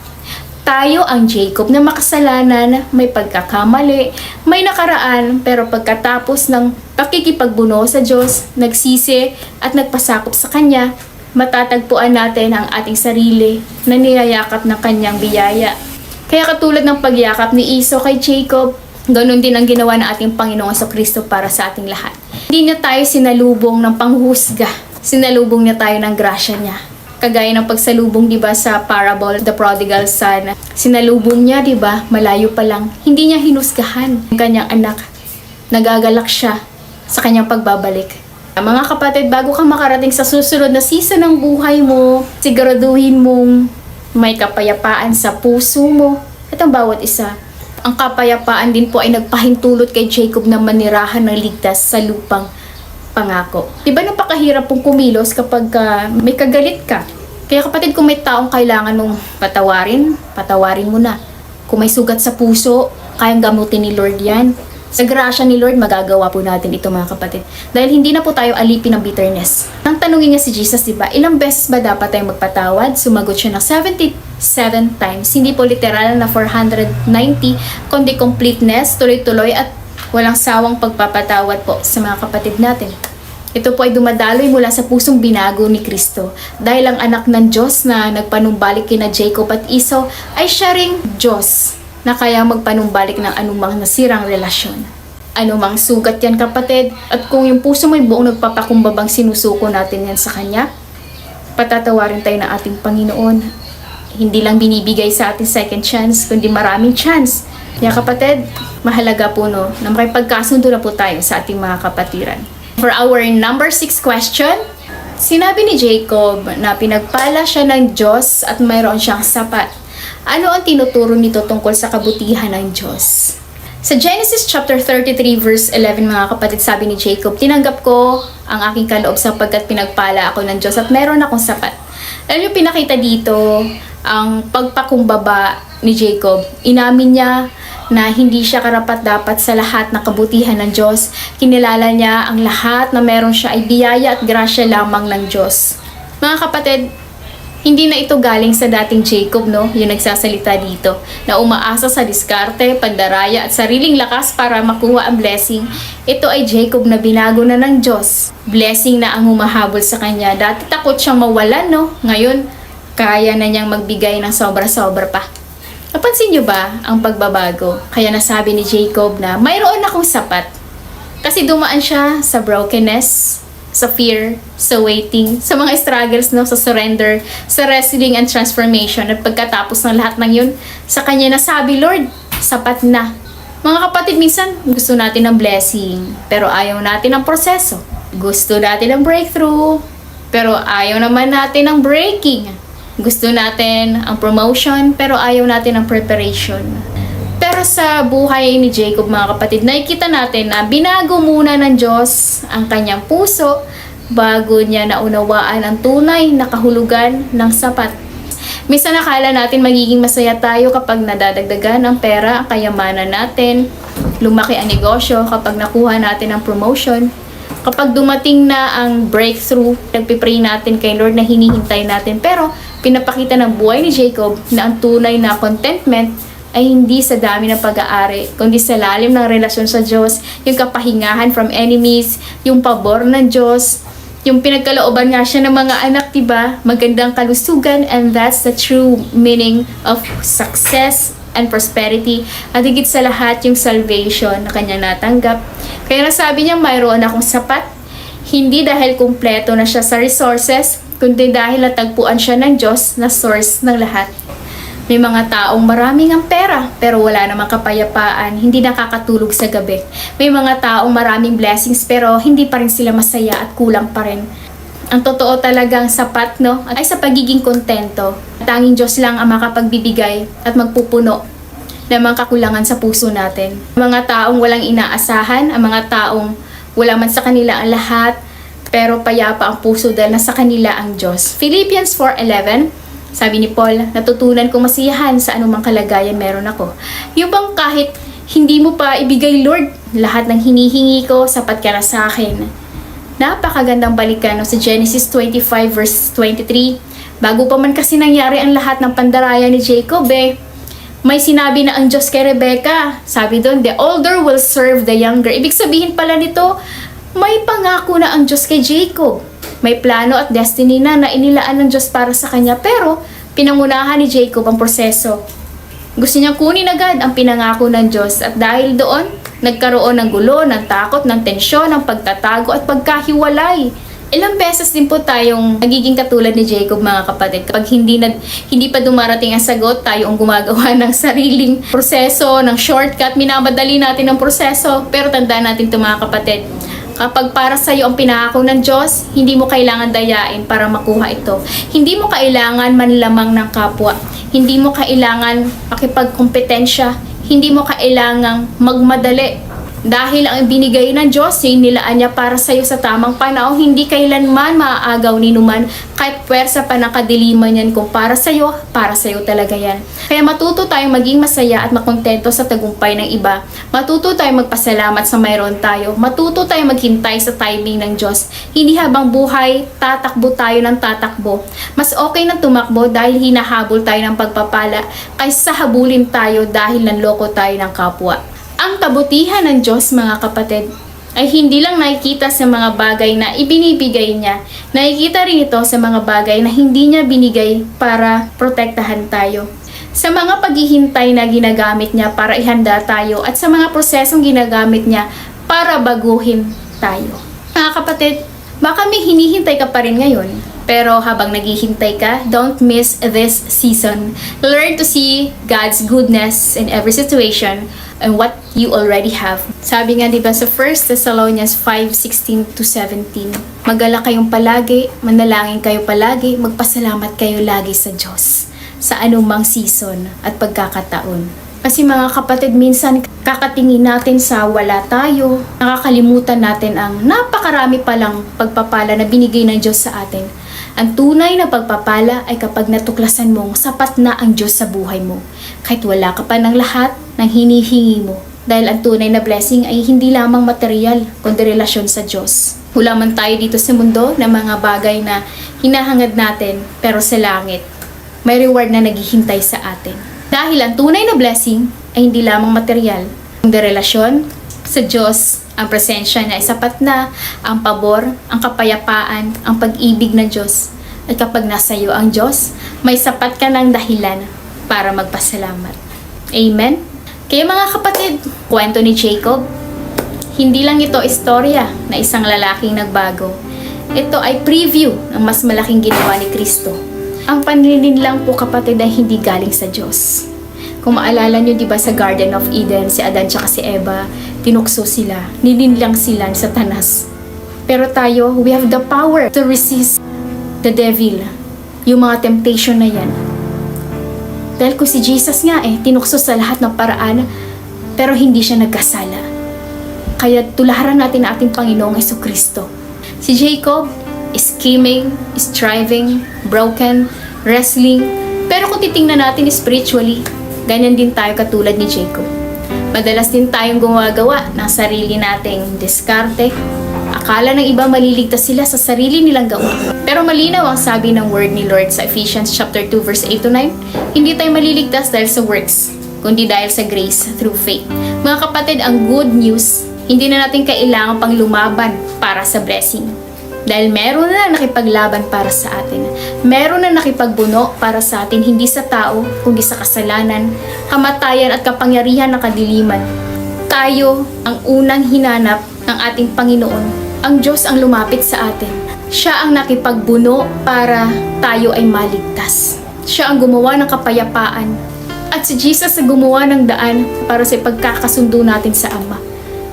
Tayo ang Jacob na makasalanan, may pagkakamali, may nakaraan, pero pagkatapos ng pakikipagbuno sa Diyos, nagsisi at nagpasakop sa Kanya, matatagpuan natin ang ating sarili na niyayakap ng Kanyang biyaya. Kaya katulad ng pagyakap ni Esau kay Jacob, ganun din ang ginawa ng ating Panginoong Jesucristo para sa ating lahat. Hindi niya tayo sinalubong ng panghusga, sinalubong niya tayo ng grasya niya. Kagaya ng pagsalubong, 'di ba, sa parable The Prodigal Son. Sinalubong niya, 'di ba, malayo pa lang. Hindi niya hinusgahan ang kanyang anak. Nagagalak siya sa kanyang pagbabalik. Mga kapatid, bago ka makarating sa susunod na season ng buhay mo, siguraduhin mong may kapayapaan sa puso mo at ang bawat isa. Ang kapayapaan din po ay nagpahintulot kay Jacob na manirahan ng ligtas sa lupang pangako. Diba napakahirap pong kumilos kapag may kagalit ka? Kaya kapatid, kung may taong kailangan mong patawarin mo na. Kung may sugat sa puso, kayang gamutin ni Lord yan. Sa grasya ni Lord, magagawa po natin ito mga kapatid. Dahil hindi na po tayo alipin ng bitterness. Nang tanungin niya si Jesus, diba, ilang beses ba dapat tayong magpatawad? Sumagot siya ng 77 times. Hindi po literal na 490, kundi completeness, tuloy-tuloy at walang sawang pagpapatawad po sa mga kapatid natin. Ito po ay dumadaloy mula sa pusong binago ni Kristo. Dahil ang anak ng Diyos na nagpanumbalik kina Jacob at Esau ay siya ring Diyos na kaya magpanumbalik ng anumang nasirang relasyon. Anumang sugat yan kapatid, at kung yung puso mo ay buong nagpapakumbabang sinusuko natin yan sa Kanya, patatawarin tayo ng ating Panginoon. Hindi lang binibigay sa ating second chance, kundi maraming chance. Kaya kapatid, mahalaga po no, na makipagkasundo na po tayo sa ating mga kapatiran. For our number 6 question, sinabi ni Jacob na pinagpala siya ng Diyos at mayroon siyang sapat. Ano ang tinuturo nito tungkol sa kabutihan ng Diyos? Sa Genesis chapter 33 verse 11 mga kapatid, sabi ni Jacob, tinanggap ko ang aking kaloob sapagkat pinagpala ako ng Diyos at mayroon akong sapat. Alam niyo, pinakita dito ang pagpakumbaba ni Jacob. Inamin niya na hindi siya karapat-dapat sa lahat ng kabutihan ng Diyos. Kinilala niya ang lahat na meron siya ay biyaya at grasya lamang ng Diyos. Mga kapatid, Hindi na ito galing sa dating Jacob, no? Yung nagsasalita dito, na umaasa sa diskarte, pandaraya at sariling lakas para makuha ang blessing. Ito ay Jacob na binago na ng Diyos. Blessing na ang humahabol sa kanya. Dati takot siyang mawalan, no? Ngayon, kaya na niyang magbigay ng sobra-sobra pa. Napansin niyo ba ang pagbabago? Kaya nasabi ni Jacob na mayroon akong sapat. Kasi dumaan siya sa brokenness, sa fear, sa waiting, sa mga struggles, no, sa surrender, sa wrestling and transformation. At pagkatapos ng lahat ng yun, sa kanya nasabi, Lord, sapat na. Mga kapatid, minsan gusto natin ng blessing, pero ayaw natin ng proseso. Gusto natin ng breakthrough, pero ayaw naman natin ng breaking. Gusto natin ang promotion, pero ayaw natin ng preparation. Pero sa buhay ni Jacob, mga kapatid, nakikita natin na binago muna ng Diyos ang kanyang puso bago niya naunawaan ang tunay na kahulugan ng sapat. Minsan nakala natin magiging masaya tayo kapag nadadagdagan ang pera, ang kayamanan natin, lumaki ang negosyo, kapag nakuha natin ang promotion, kapag dumating na ang breakthrough, nagpipray natin kay Lord na hinihintay natin. Pero pinapakita ng buhay ni Jacob na ang tunay na contentment ay hindi sa dami ng pag-aari, kundi sa lalim ng relasyon sa Diyos, yung kapahingahan from enemies, yung pabor ng Diyos, yung pinagkalooban nga siya ng mga anak, diba? Magandang kalusugan, and that's the true meaning of success and prosperity. At higit sa lahat, yung salvation na kanya natanggap. Kaya nasabi niya, mayroon akong sapat, hindi dahil kumpleto na siya sa resources, kundi dahil natagpuan siya ng Diyos na source ng lahat. May mga taong maraming ang pera, pero wala namang kapayapaan, hindi nakakatulog sa gabi. May mga taong maraming blessings, pero hindi pa rin sila masaya at kulang pa rin. Ang totoo talagang sapat, no, ay sa pagiging kontento. Tanging Diyos lang ang makapagbibigay at magpupuno ng mga kakulangan sa puso natin. Mga taong walang inaasahan, ang mga taong wala man sa kanila ang lahat, pero payapa ang puso dahil nasa kanila ang Diyos. Philippians 4:11, sabi ni Paul, natutunan kong masiyahan sa anumang kalagayan meron ako. Yung bang kahit hindi mo pa ibigay, Lord, lahat ng hinihingi ko, sapat ka na sa akin. Napakagandang balikan, no, sa Genesis 25 verse 23. Bago pa man kasi nangyari ang lahat ng pandaraya ni Jacob, may sinabi na ang Diyos kay Rebecca. Sabi doon, the older will serve the younger. Ibig sabihin pala nito, may pangako na ang Diyos kay Jacob. May plano at destiny na inilaan ng Diyos para sa kanya, pero pinangunahan ni Jacob ang proseso. Gusto niyang kunin agad ang pinangako ng Diyos, at dahil doon, nagkaroon ng gulo, ng takot, ng tensyon, ng pagtatago at pagkahiwalay. Ilang beses din po tayong nagiging katulad ni Jacob, mga kapatid. Kapag hindi pa dumarating ang sagot, tayo ang gumagawa ng sariling proseso, ng shortcut, minamadali natin ang proseso. Pero tandaan natin ito, mga kapatid. Kapag para sa iyo ang pinangako ng Diyos, hindi mo kailangan dayain para makuha ito. Hindi mo kailangan manlamang ng kapwa. Hindi mo kailangan makipagkompetensya. Hindi mo kailangang magmadali. Dahil ang binigay ng Diyos, yung nilaan niya para sa iyo sa tamang panahon, hindi kailanman maaagaw ni numan, kahit puwersa pa ng kadiliman yan. Kung para sa iyo talaga yan. Kaya matuto tayong maging masaya at makontento sa tagumpay ng iba. Matuto tayong magpasalamat sa mayroon tayo. Matuto tayong maghintay sa timing ng Diyos. Hindi habang buhay, tatakbo tayo ng tatakbo. Mas okay na tumakbo dahil hinahabol tayo ng pagpapala, kaysa habulin tayo dahil nanloko tayo ng kapwa. Ang kabutihan ng Diyos, mga kapatid, ay hindi lang nakikita sa mga bagay na ibinibigay niya. Nakikita rin ito sa mga bagay na hindi niya binigay para protektahan tayo. Sa mga paghihintay na ginagamit niya para ihanda tayo, at sa mga prosesong ginagamit niya para baguhin tayo. Mga kapatid, baka may hinihintay ka pa rin ngayon. Pero habang naghihintay ka, don't miss this season. Learn to see God's goodness in every situation and what you already have. Sabi nga diba sa 1 Thessalonians 5:16-17, magala kayong palagi, manalangin kayo palagi, magpasalamat kayo lagi sa Diyos sa anumang season at pagkakataon. Kasi mga kapatid, minsan kakatingin natin sa wala tayo, nakakalimutan natin ang napakarami palang pagpapala na binigay ng Diyos sa atin. Ang tunay na pagpapala ay kapag natuklasan mong sapat na ang Diyos sa buhay mo. Kahit wala ka pa ng lahat ng hinihingi mo, Dahil ang tunay na blessing ay hindi lamang material, kundi relasyon sa Diyos. Wala man tayo dito sa mundo na mga bagay na hinahangad natin, pero sa langit, may reward na naghihintay sa atin. Dahil ang tunay na blessing ay hindi lamang material, kundi relasyon sa Diyos, ang presensya niya ay sapat na, ang pabor, ang kapayapaan, ang pag-ibig ng Diyos. At kapag nasa iyo ang Diyos, may sapat ka ng dahilan para magpasalamat. Amen? Kaya mga kapatid, kwento ni Jacob, hindi lang ito istorya na isang lalaking nagbago. Ito ay preview ng mas malaking ginawa ni Kristo. Ang panlilinlang po kapatid ay hindi galing sa Diyos. Kung maalala nyo, di ba sa Garden of Eden, si Adan at si Eva, tinukso sila, nilinlang sila sa Satanas. Pero tayo, we have the power to resist the devil, yung mga temptation na yan. Dahil kung si Jesus nga tinukso sa lahat ng paraan, pero hindi siya nagkasala. Kaya tularan natin ang ating Panginoong Jesucristo. Si Jacob, scheming, striving, broken, wrestling, pero kung titingnan natin spiritually, ganyan din tayo katulad ni Jacob. Madalas din tayong gumagawa ng sarili nating diskarte. Akala ng iba maliligtas sila sa sarili nilang gawa. Pero malinaw ang sabi ng word ni Lord sa Ephesians chapter 2 verse 8-9, hindi tayo maliligtas dahil sa works, kundi dahil sa grace through faith. Mga kapatid, ang good news, hindi na natin kailangan pang lumaban para sa blessing. Dahil meron na nakipaglaban para sa atin. Meron na nakipagbuno para sa atin, hindi sa tao, kundi sa kasalanan, kamatayan at kapangyarihan ng kadiliman. Tayo ang unang hinanap ng ating Panginoon. Ang Diyos ang lumapit sa atin. Siya ang nakipagbuno para tayo ay maligtas. Siya ang gumawa ng kapayapaan. At si Jesus ang gumawa ng daan para sa pagkakasundo natin sa Ama.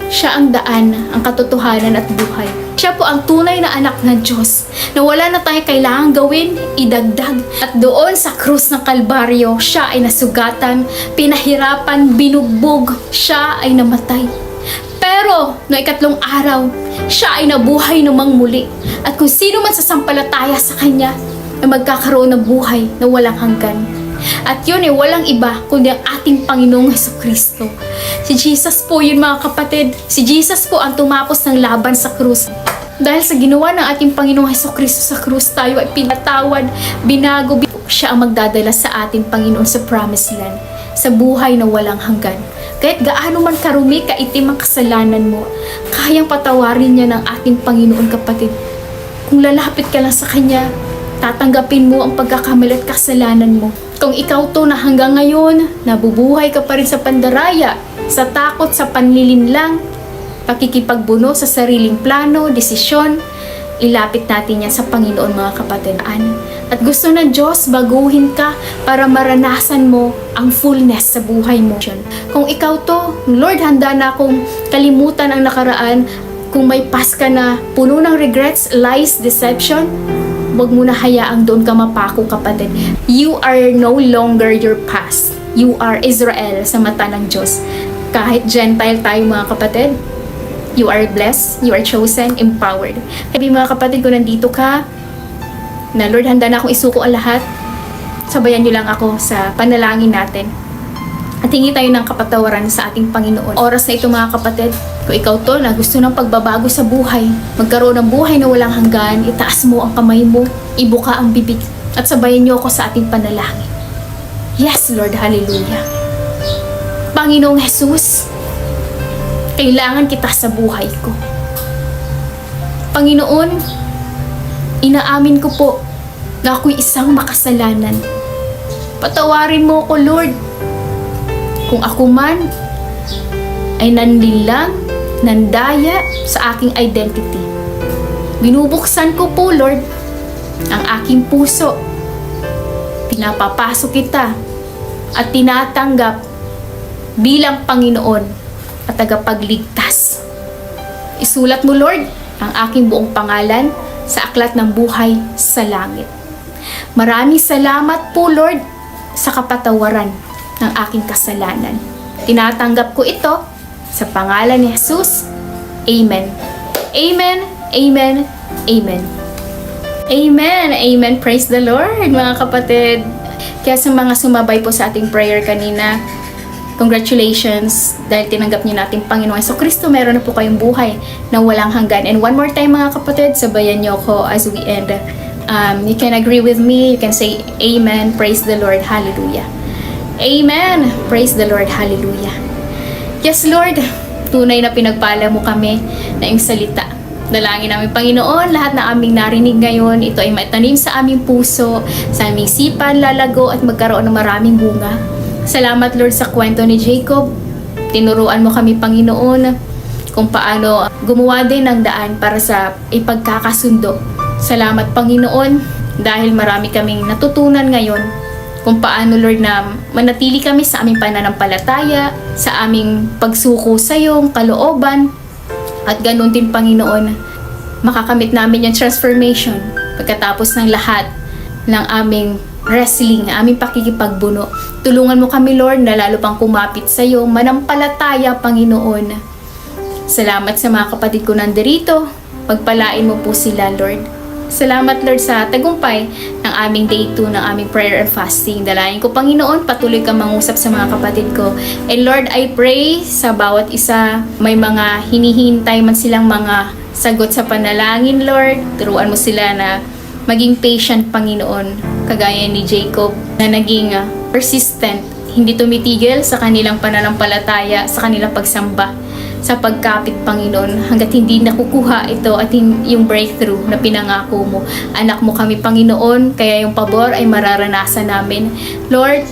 Siya ang daan, ang katotohanan at buhay. Siya po ang tunay na anak ng Diyos na wala na tayo kailangang gawin, idagdag. At doon sa krus ng Kalbaryo, siya ay nasugatan, pinahirapan, binugbog, siya ay namatay. Pero, no ikatlong araw, siya ay nabuhay namang muli. At kung sino man sasampalataya sa Kanya, ay magkakaroon ng buhay na walang hanggan. At yun ay walang iba kundi ang ating Panginoong Jesucristo. Si Jesus po yun mga kapatid. Si Jesus po ang tumapos ng laban sa krus. Dahil sa ginawa ng ating Panginoong Jesucristo sa krus, tayo ay pinatawad, binago. Siya ang magdadala sa ating Panginoon sa promised land, sa buhay na walang hanggan. Kahit gaano man karumi, kaitim ang kasalanan mo, kayang patawarin niya ng ating Panginoon kapatid. Kung lalapit ka lang sa Kanya, tatanggapin mo ang pagkakamali at kasalanan mo. Kung ikaw to na hanggang ngayon, nabubuhay ka pa rin sa pandaraya, sa takot, sa panlilinlang, pakikipagbuno sa sariling plano, desisyon, ilapit natin yan sa Panginoon mga kapatid. At gusto ng Diyos baguhin ka para maranasan mo ang fullness sa buhay mo. Kung ikaw to, Lord, handa na akong kalimutan ang nakaraan. Kung may past ka na puno ng regrets, lies, deception, huwag mo na hayaang doon ka mapako kapatid. You are no longer your past. You are Israel sa mata ng Diyos. Kahit Gentile tayo mga kapatid, you are blessed, you are chosen, empowered. Kaya mga kapatid, kung nandito ka, na Lord, handa na akong isuko ang lahat, sabayan niyo lang ako sa panalangin natin. At hingi tayo ng kapatawaran sa ating Panginoon. Oras na ito mga kapatid, kung ikaw to na gusto ng pagbabago sa buhay, magkaroon ng buhay na walang hanggan, itaas mo ang kamay mo, ibuka ang bibig, at sabayan niyo ako sa ating panalangin. Yes, Lord, hallelujah. Panginoong Jesus, kailangan kita sa buhay ko. Panginoon, inaamin ko po na ako'y isang makasalanan. Patawarin mo ko, Lord. Kung ako man ay nanlilang, nandaya sa aking identity. Binubuksan ko po, Lord, ang aking puso. Pinapapasok kita at tinatanggap bilang Panginoon at tagapagligtas. Isulat mo, Lord, ang aking buong pangalan sa aklat ng buhay sa langit. Maraming salamat po, Lord, sa kapatawaran ng aking kasalanan. Tinatanggap ko ito sa pangalan ni Jesus. Amen. Amen. Amen. Amen. Amen. Amen. Praise the Lord, mga kapatid. Kaya sa mga sumabay po sa ating prayer kanina, Congratulations dahil tinanggap niyo natin Panginoon Jesucristo. Meron na po kayong buhay na walang hanggan. And one more time mga kapatid, sabayan niyo ako as we end. You can agree with me. You can say Amen. Praise the Lord. Hallelujah. Amen. Praise the Lord. Hallelujah. Yes, Lord. Tunay na pinagpala mo kami na iyong salita. Dalangin namin, Panginoon, lahat na aming narinig ngayon, ito ay maitanim sa aming puso, sa aming sipan, lalago at magkaroon ng maraming bunga. Salamat, Lord, sa kwento ni Jacob. Tinuruan mo kami, Panginoon, kung paano gumawa din ng daan para sa ipagkakasundo. Salamat, Panginoon, dahil marami kaming natutunan ngayon kung paano, Lord, na manatili kami sa aming pananampalataya, sa aming pagsuko sa iyong kalooban, at ganun din, Panginoon, makakamit namin yung transformation pagkatapos ng lahat ng aming wrestling, aming pakikipagbuno. Tulungan mo kami, Lord, na lalo pang kumapit sa iyo, manampalataya, Panginoon. Salamat sa mga kapatid ko nandirito. Pagpalain mo po sila, Lord. Salamat, Lord, sa tagumpay ng aming day 2 ng aming prayer and fasting. Dalayan ko, Panginoon, patuloy kang mangusap sa mga kapatid ko. And Lord, I pray sa bawat isa, may mga hinihintay man silang mga sagot sa panalangin, Lord. Turuan mo sila na maging patient, Panginoon, kagaya ni Jacob na naging persistent, hindi tumitigil sa kanilang pananampalataya, sa kanilang pagsamba, sa pagkapit, Panginoon, hanggat hindi nakukuha ito at yung breakthrough na pinangako mo. Anak mo kami, Panginoon, kaya yung pabor ay mararanasan namin. Lord,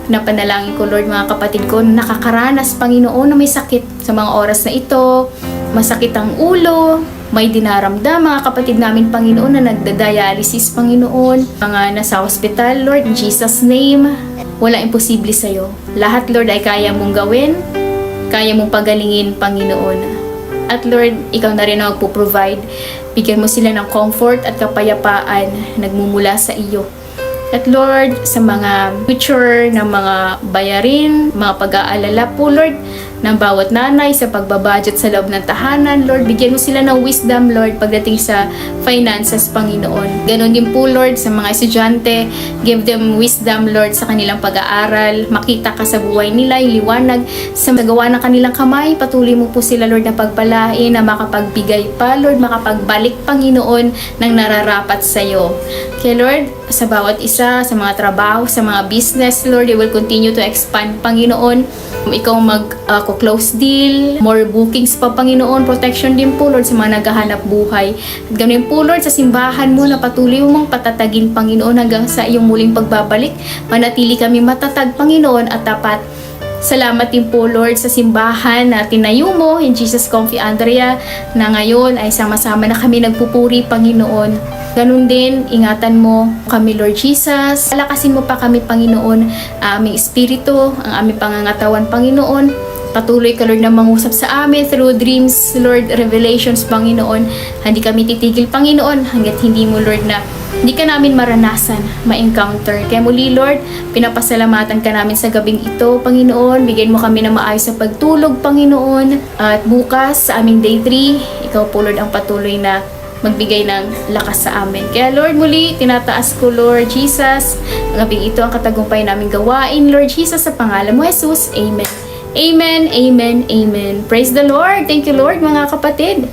napanalangin ko, Lord, mga kapatid ko na nakakaranas, Panginoon, na may sakit sa mga oras na ito, masakit ang ulo, may dinaramdam, mga kapatid namin, Panginoon, na nagda-dialysis, Panginoon, mga nasa hospital, Lord, in Jesus' name, wala imposible sa'yo. Lahat, Lord, ay kaya mong gawin, kaya mong pagalingin, Panginoon. At Lord, ikaw na rin ang magpo-provide. Bigyan mo sila ng comfort at kapayapaan nagmumula sa iyo. At Lord, sa mga future ng mga bayarin, mga pag-aalala po, Lord, ng bawat nanay sa pagbabudget sa loob ng tahanan, Lord, bigyan mo sila ng wisdom, Lord, pagdating sa finances, Panginoon. Ganon din po, Lord, sa mga estudyante, give them wisdom, Lord, sa kanilang pag-aaral, makita ka sa buhay nila, yung liwanag sa magawa ng kanilang kamay, patuloy mo po sila, Lord, na pagpalain, na makapagbigay pa, Lord, makapagbalik, Panginoon, ng nararapat sa iyo. Kaya, Lord, sa bawat isa, sa mga trabaho, sa mga business, Lord, you will continue to expand, Panginoon. Ikaw mag-close deal, more bookings pa, Panginoon, protection din po, Lord, sa mga naghahanap buhay. At ganun po, Lord, sa simbahan mo na patuloy mong patatagin, Panginoon, hanggang sa iyong muling pagbabalik. Manatili kami matatag, Panginoon, at tapat. Salamat din po, Lord, sa simbahan na tinayo mo in Jesus Comfy Andrea na ngayon ay sama-sama na kami nagpupuri, Panginoon. Ganun din, ingatan mo kami, Lord Jesus. Palakasin mo pa kami, Panginoon, aming espiritu, ang aming pangangatawan, Panginoon. Patuloy ka, Lord, na mangusap sa amin through dreams, Lord, revelations, Panginoon. Hindi kami titigil, Panginoon, hanggat hindi mo, Lord, na hindi ka namin maranasan, ma-encounter. Kaya muli, Lord, pinapasalamatan ka namin sa gabing ito, Panginoon. Bigyan mo kami ng maayos sa pagtulog, Panginoon. At bukas, sa aming day 3, ikaw po, Lord, ang patuloy na magbigay ng lakas sa amin. Kaya Lord, muli, tinataas ko, Lord Jesus, ang gabing ito ang katagumpay namin gawain, Lord Jesus, sa pangalan mo, Jesus. Amen. Amen, amen, amen. Praise the Lord. Thank you, Lord, mga kapatid.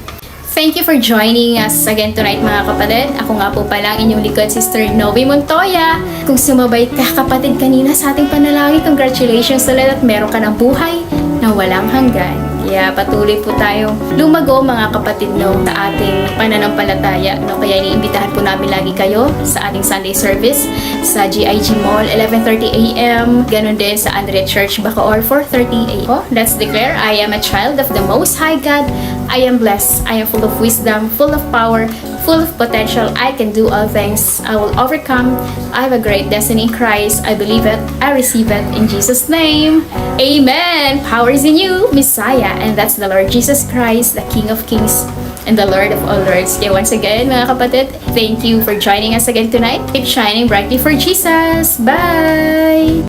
Thank you for joining us again tonight, mga kapatid. Ako nga po pala ang inyong likod, Sister Novi Montoya. Kung sumabay ka, kapatid, kanina sa ating panalangin, congratulations ulit at meron ka ng buhay na walang hanggan. Kaya patuloy po tayong lumago, mga kapatid, sa ating pananampalataya. Kaya iniimbitahan po namin lagi kayo sa ating Sunday service sa GIG Mall, 11:30 a.m. Ganon din sa Andrea Church, Bacoor, 4:30 a.m. Let's declare, I am a child of the Most High God. I am blessed. I am full of wisdom, full of power, full of potential. I can do all things. I will overcome. I have a great destiny in Christ. I believe it. I receive it in Jesus' name. Amen. Power is in you, Messiah. And that's the Lord Jesus Christ, the King of Kings and the Lord of all Lords. Kaya once again, mga kapatid, thank you for joining us again tonight. Keep shining brightly for Jesus. Bye!